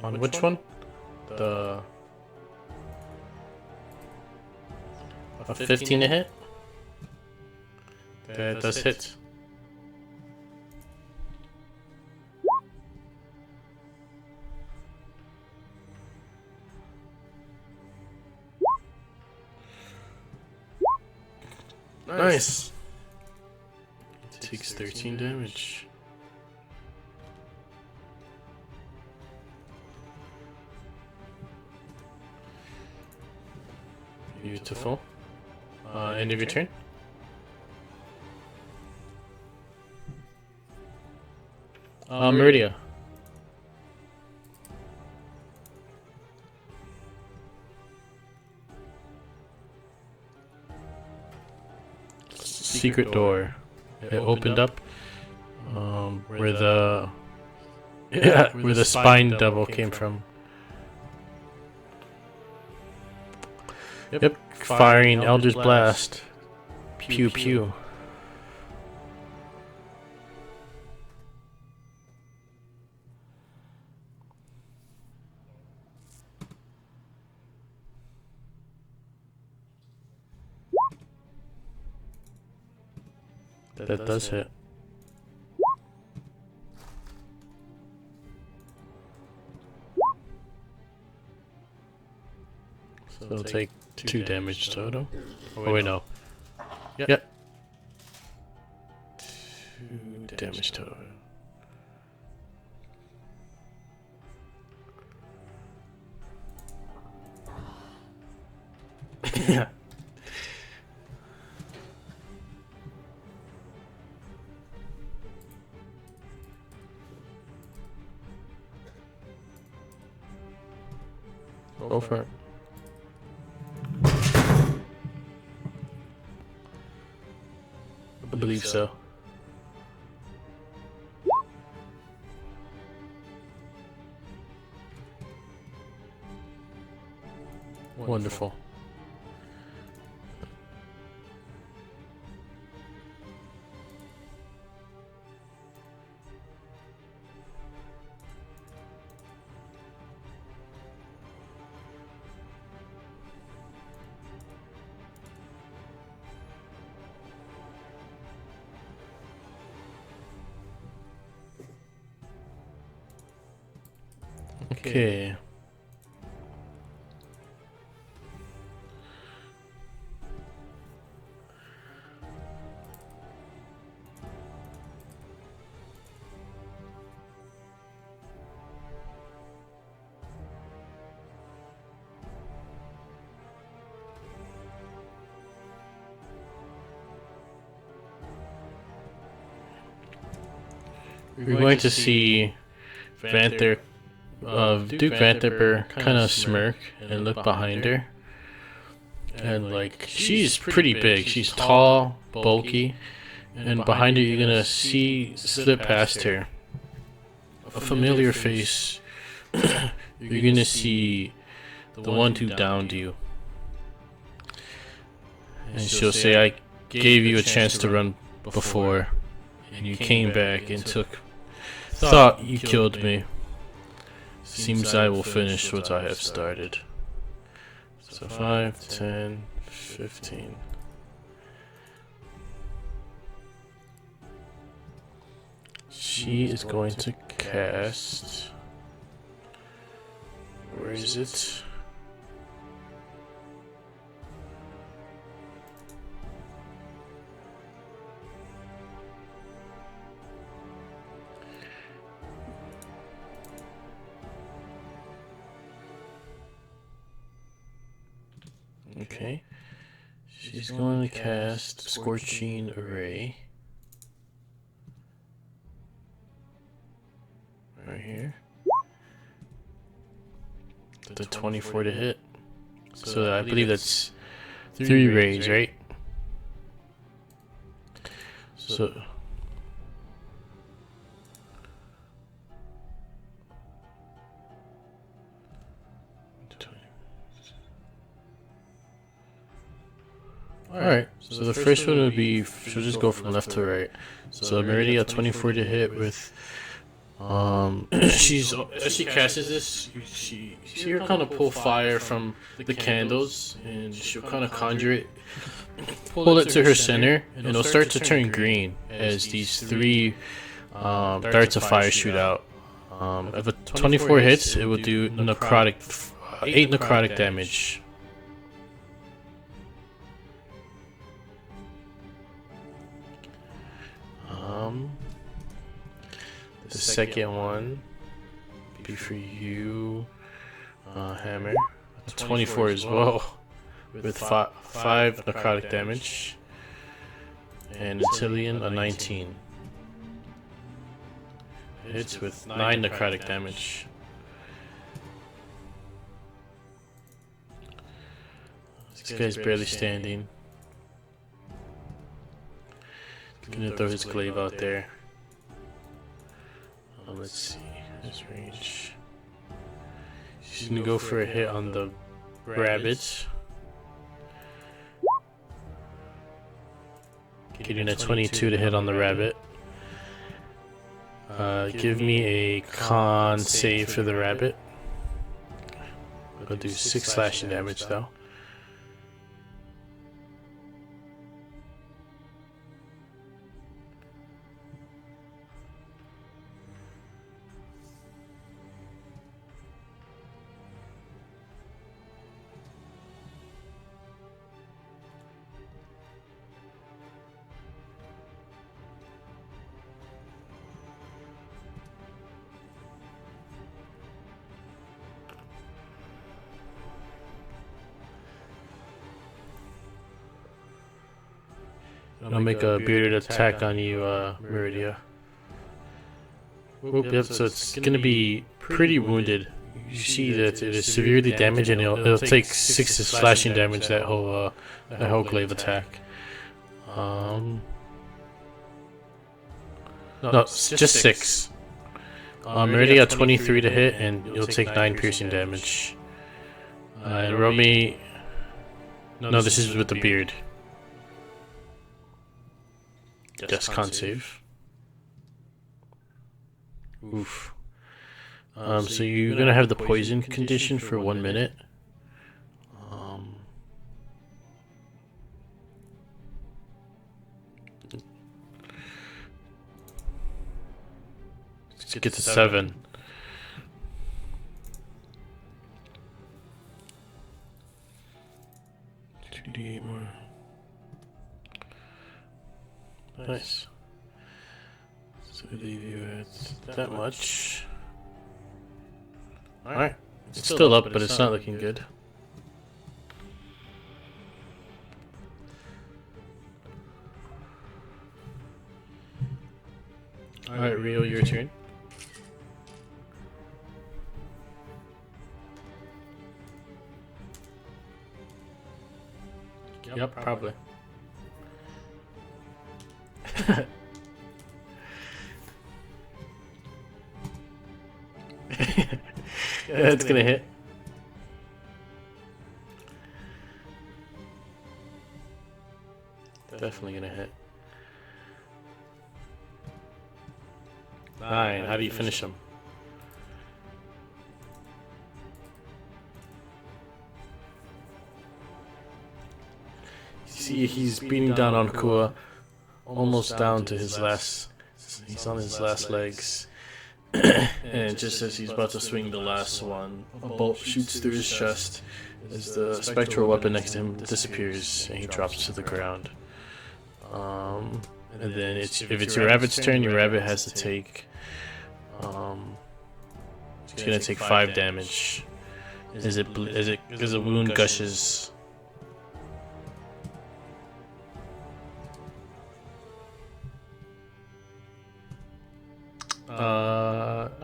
On which one? The 15 to hit? That does hit. Nice. Takes 13 damage. Beautiful. End of your turn. Meridia. Secret door. It opened up. Where the where the spine devil came from. Yep, firing Elder's Blast. Pew pew. That does hit. So it'll take 2 damage total. Oh wait, no. Yep. 2 damage total. Yeah. Go for it. I believe so. Wonderful. Okay. We're going to see Duke Vanther kind of smirk and look behind her. And like, she's pretty big. She's tall, bulky, and behind her you're gonna see slip past her a familiar face. You're gonna see the one who downed you. And she'll say, I gave you a chance to run before, and you came back and thought you killed me. Seems I will finish what I have started. So 5, 10, 15. She is going to cast... Where is it? Okay. She's going to cast Scorching Ray. Right here. The 24 to hit. So I believe that's 3 rays, right? So... Alright, so the first one would be, she'll just go from left to right. So Meridia 24 to hit with, as she casts this, you see her kind of pull fire from the candles, and she'll kind of conjure it, pull it to her center, and it'll start to turn green as these 3 darts of fire shoot out. If a 24 hits, it will do 8 necrotic damage. The second one be for you, Hammer. 24 as well, with 5 necrotic damage, and Atilian a 19. Hits with 9 necrotic damage. This guy's barely standing. Gonna throw his glaive out there. Let's see his range. She's gonna go for a hit on the rabbit. Getting a 22 to hit on the rabbit. Give me a con save for the rabbit. I'll do 6 slashing damage though. I'll make a bearded attack on you, Meridia. Yep, so it's gonna be pretty wounded. You see that it is severely damaged, and it'll take 6 slashing damage, that whole glaive attack. No, just 6. Meridia 23 to hit, and you'll take 9 piercing damage. And roll me... No, this is with the beard. Yes, con save. Oof. So you're gonna have the poison condition for 1 minute. Let's get to 7. 38 more. Nice. So we leave you at that much. Alright. It's still up, but it's not looking good. Alright, Rio, your turn. Yep, probably. Yeah, it's gonna hit. Definitely gonna hit. 9. How do you finish him? See, he's beating down on Kua, almost down to his last. He's on his last legs. And just as he's about to swing the last one, a bolt shoots through his chest as the spectral weapon next to him disappears and he drops to the ground. And then if it's your rabbit's turn, your rabbit has to take. It's gonna take 5 damage. As the wound gushes.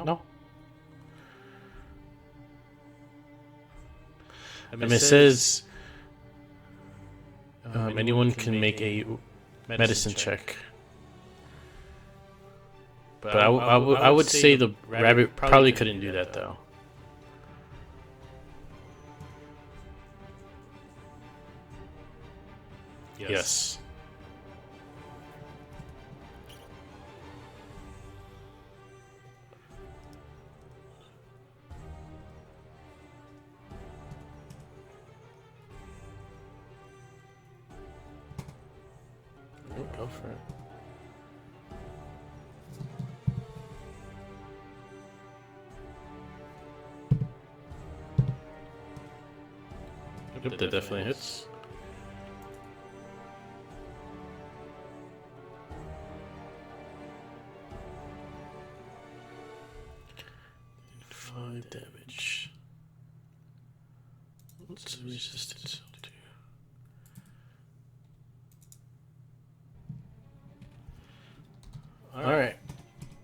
No. I mean, it says anyone can make a medicine check. But I would say the rabbit probably couldn't do that, though. Yes. Go for it. Yep, that definitely hits. Five damage. What's the resistance do? Alright.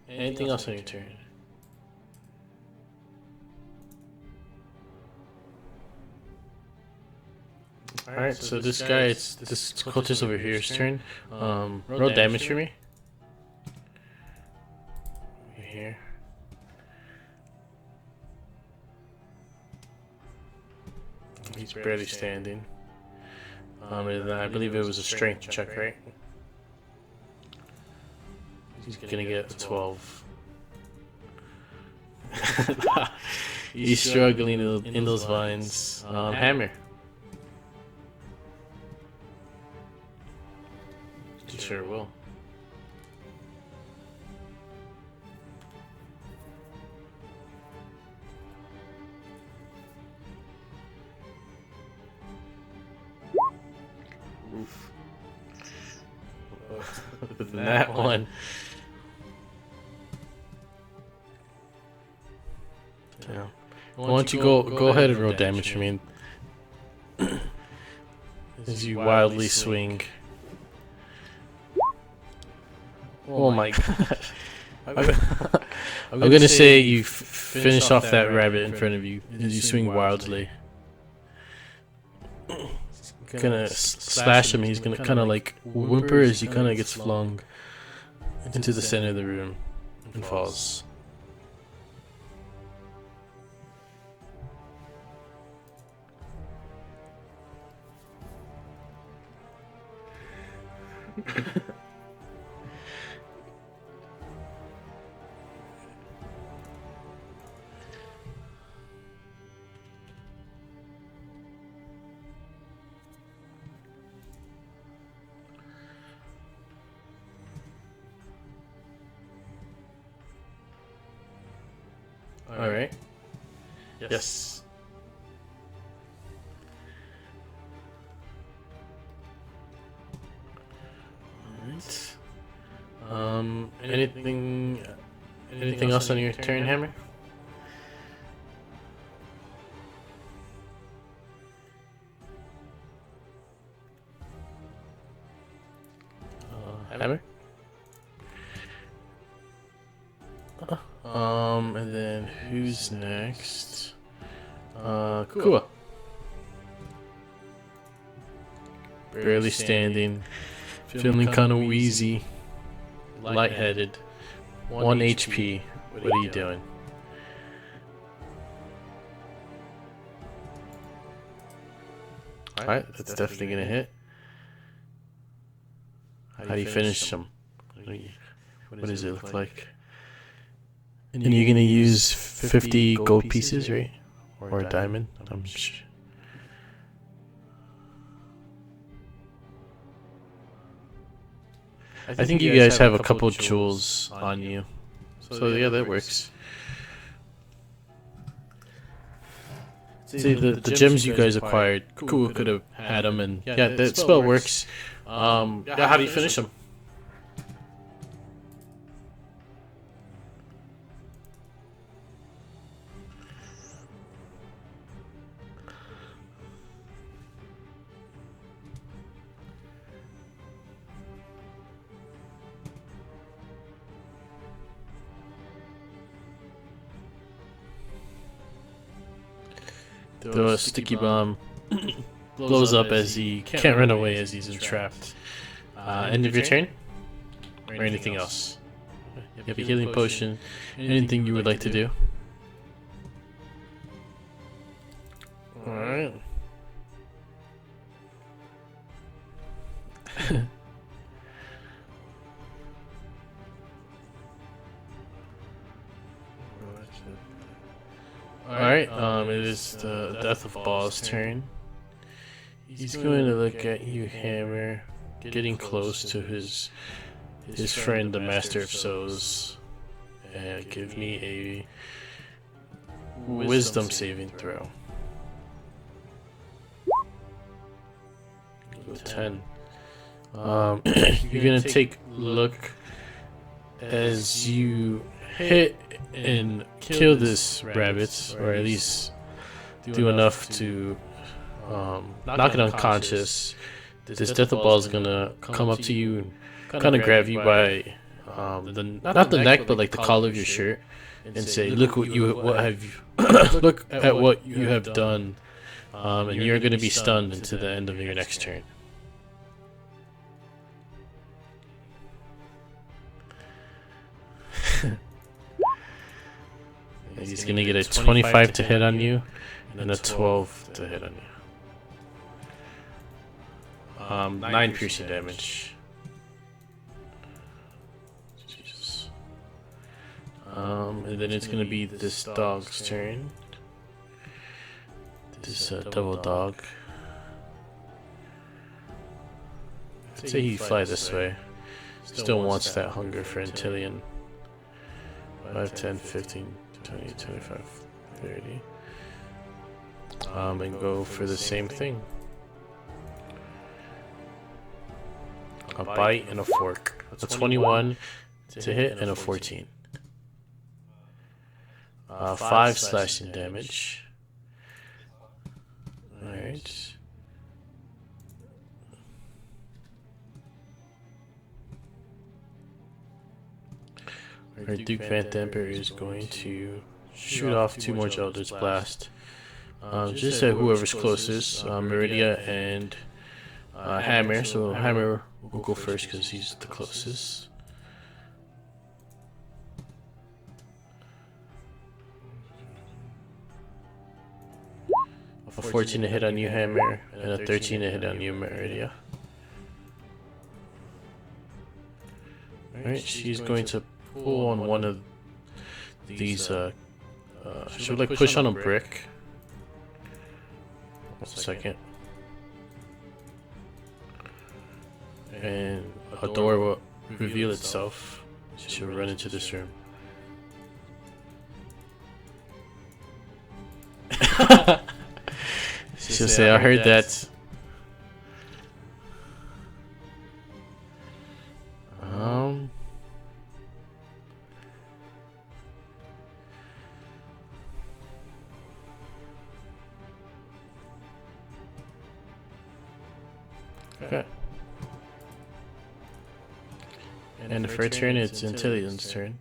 Anything else on your turn? Alright, so this guy, this cultist over here's turn. Roll damage for me. Over here. He's barely standing. And I believe it was a strength check, right? He's gonna get a 12. He's struggling in those vines. Hammer. He sure will. Oof. With that one. Yeah. Why don't you go ahead and roll damage for me as you wildly swing. Oh my god. I'm gonna say you finish off that rabbit in front of you as you swing wildly. Gonna slash him. He's gonna kind of like whimper as he kind of gets flung into the center of the room and falls. All right. Yes. right. Anything else on your turn, Hammer? Hammer? And then who's next? Kua. Barely standing, feeling kind of wheezy, lightheaded, 1 HP. What are you doing? Alright, that's definitely gonna hit. How do you finish them? What does it look like? And you're gonna use 50 gold pieces, right? Or a diamond? I'm sure. I think you guys have a couple jewels on you. So yeah, that works. See, the gems you guys acquired, Kua could have had them, and yeah, that spell works. Yeah, how do you finish them? The sticky bomb blows up as he can't run away as he's entrapped. End of your turn? Or anything else? You have a healing potion. Anything you would like to do? Alright. Alright, it is the Death of Ball's turn. He's going to look at you, Hammer, getting close to his friend, the Master of Souls, and give me a Wisdom saving throw. 10. You're gonna take a look as you hit and kill this rabbit, or at least do enough to knock it unconscious. This Death of Ball is gonna come up to you and kind of grab you by not the neck, but like the collar of your shirt, and say, "Look what have you look at what you have done," and you're gonna be stunned until the end of your next turn. He's gonna get a 25 to hit on you, and a 12 to hit on you. 9 piercing damage. Jesus. And then it's gonna be this dog's turn. This double dog. I'd say he fly this way. Still wants that hunger for Antilian. 5, 10, 15, 20, 25, 30. And go for the same thing. A bite and a fork. That's a 21 to hit and a 14. 5 slashing damage. Alright. Our Duke Van Damper is going to shoot off 2 more Eldritch Blast. Just at whoever's closest, Meridia and Hammer. So Hammer will go first because he's the closest. A 14 to hit on you, Hammer, and a 13 to hit on you, Meridia. Alright, she's going to pull on one of these, she would like push on a brick. 1 second. And a door will reveal itself. She'll run into this room. She'll say, I heard that. Okay. And for a turn, it's Intillion's turn.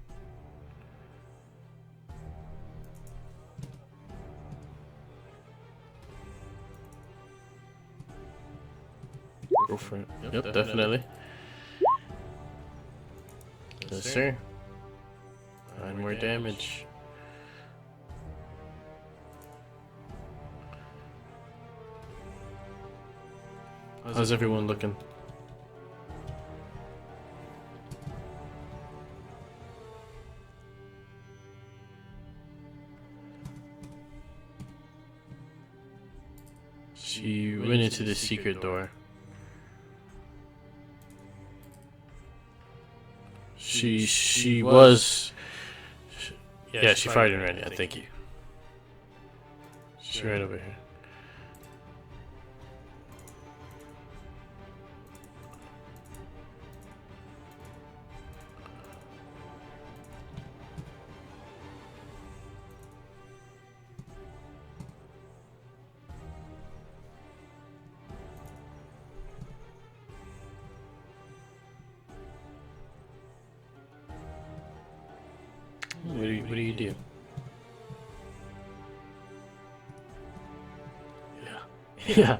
Go for it. Yep, definitely. Yes, sir. 9 more damage. How's everyone looking? She went into the secret door. She was. Yeah, she fired and ran. Yeah, thank you. She's right over here. What do you do? Yeah. Yeah.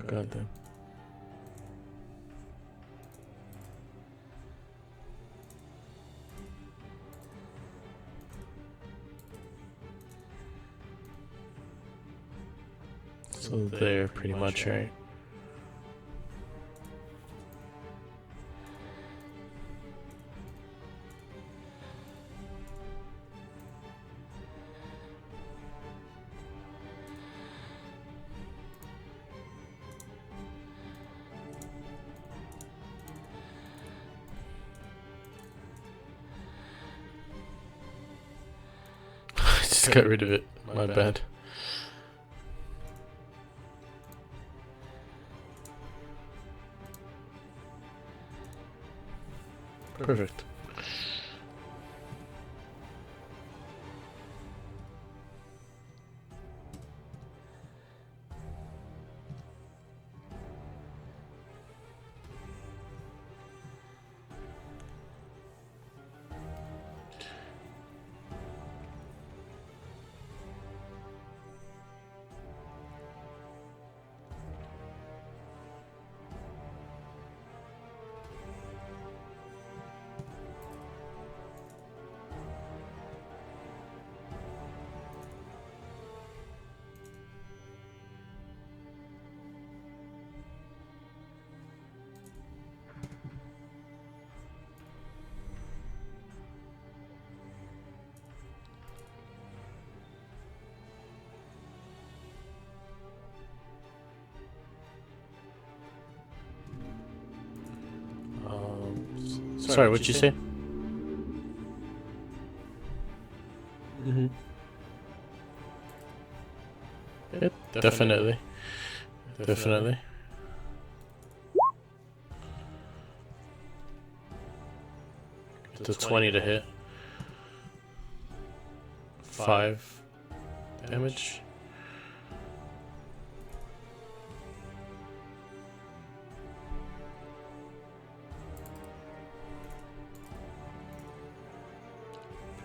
God damn. So they're pretty much right. Just got rid of it. My bad. Perfect. Sorry, what'd you say? Mm-hmm. Yep, definitely. Definitely. It's a 20 to hit. 5 damage.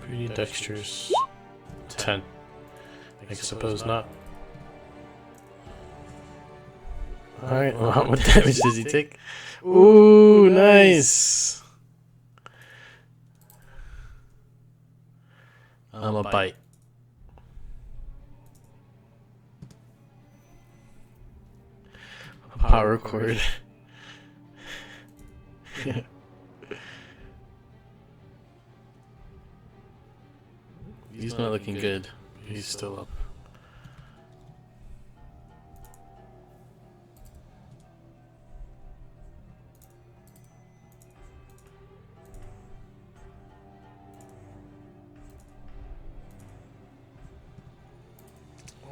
Pretty dexterous. 10. I suppose not. Alright, well, what damage does he take? Ooh, nice! I'm a bite. power cord. He's not looking good. He's still up.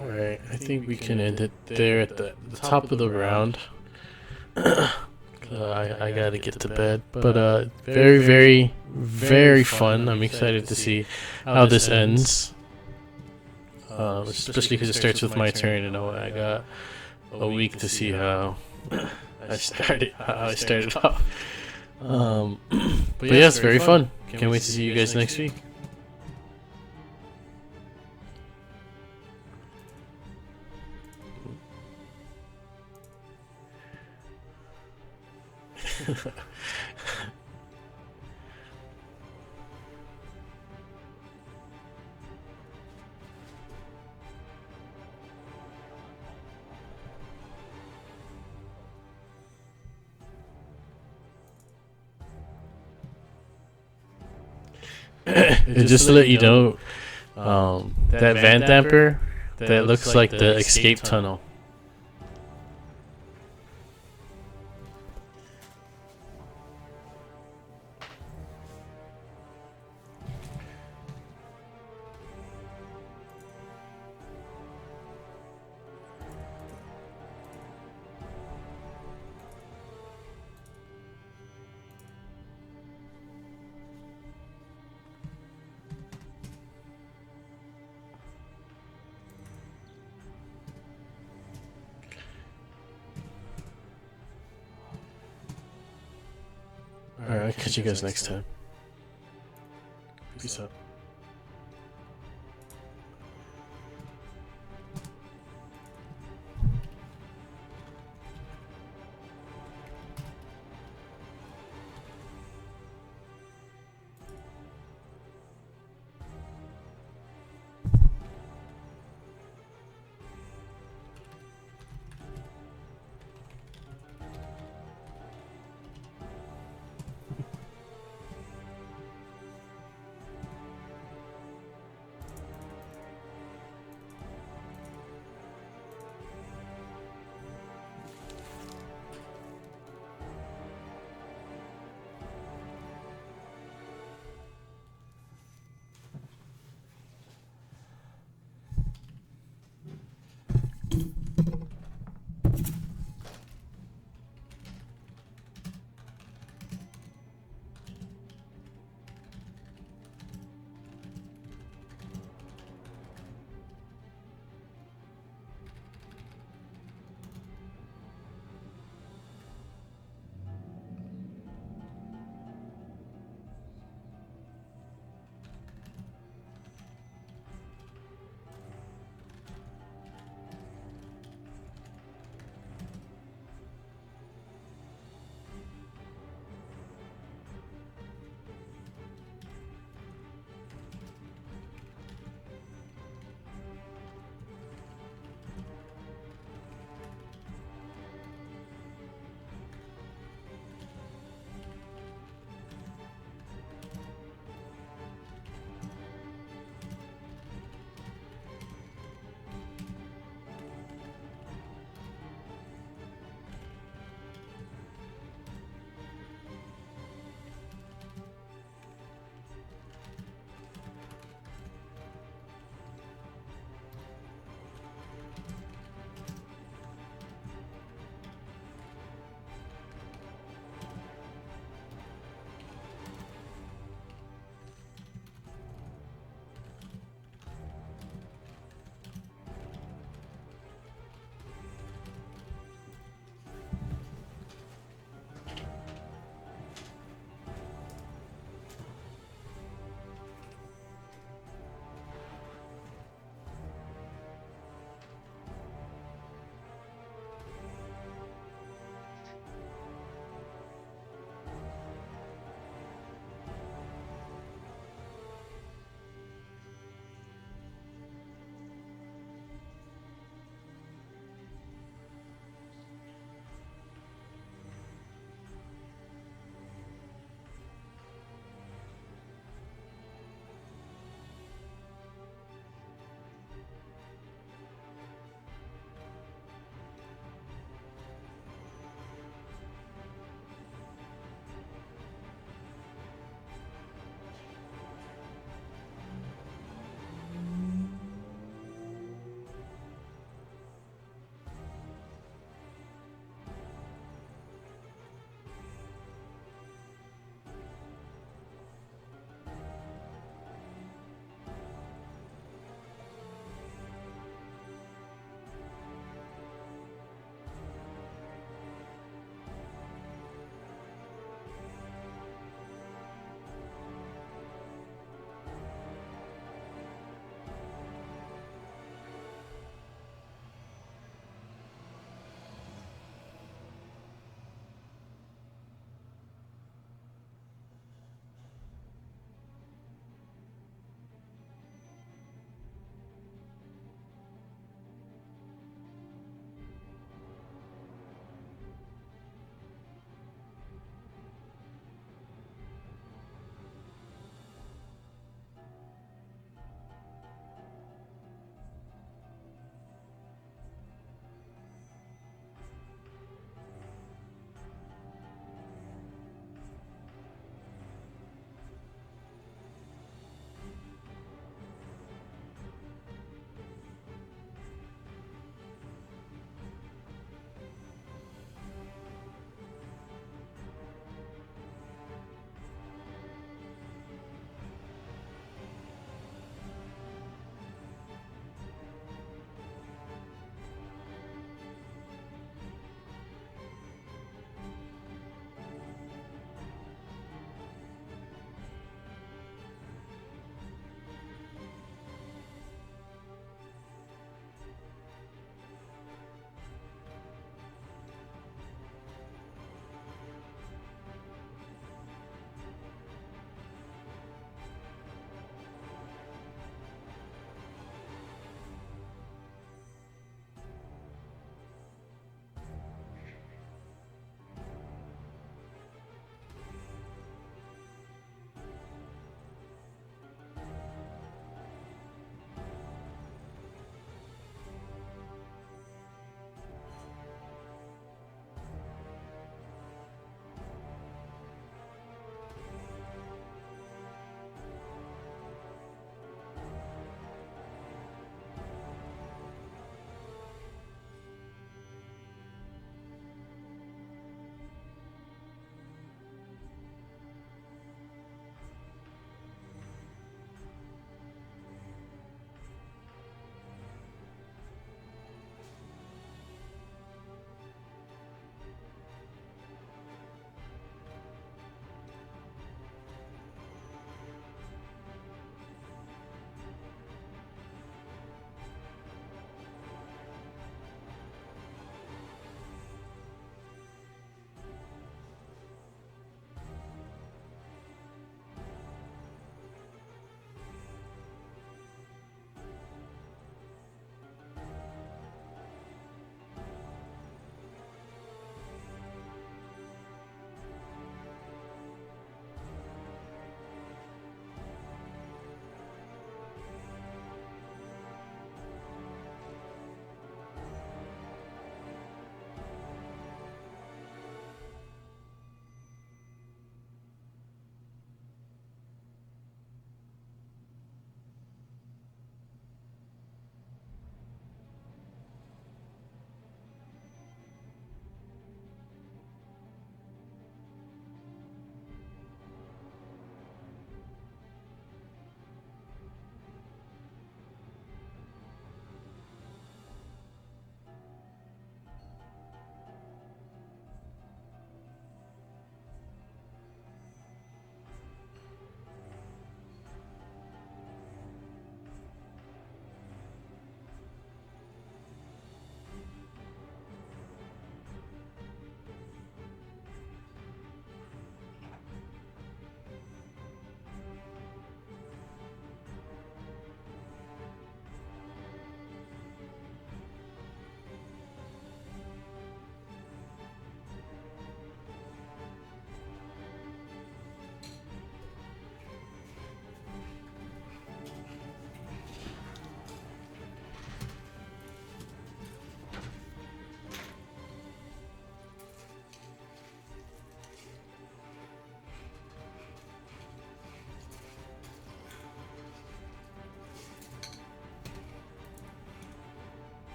Alright, I think we can end it there at the top of the round. I gotta get to bed. But very, very, very fun. I'm excited to see how this ends. Especially because it starts with my turn, and I got a week to see how I started off. But yeah, it's very fun. Can't wait to see you guys next week. And just to let you know, that van damper, that looks like the escape tunnel. Alright, I'll catch you guys next time. Peace out.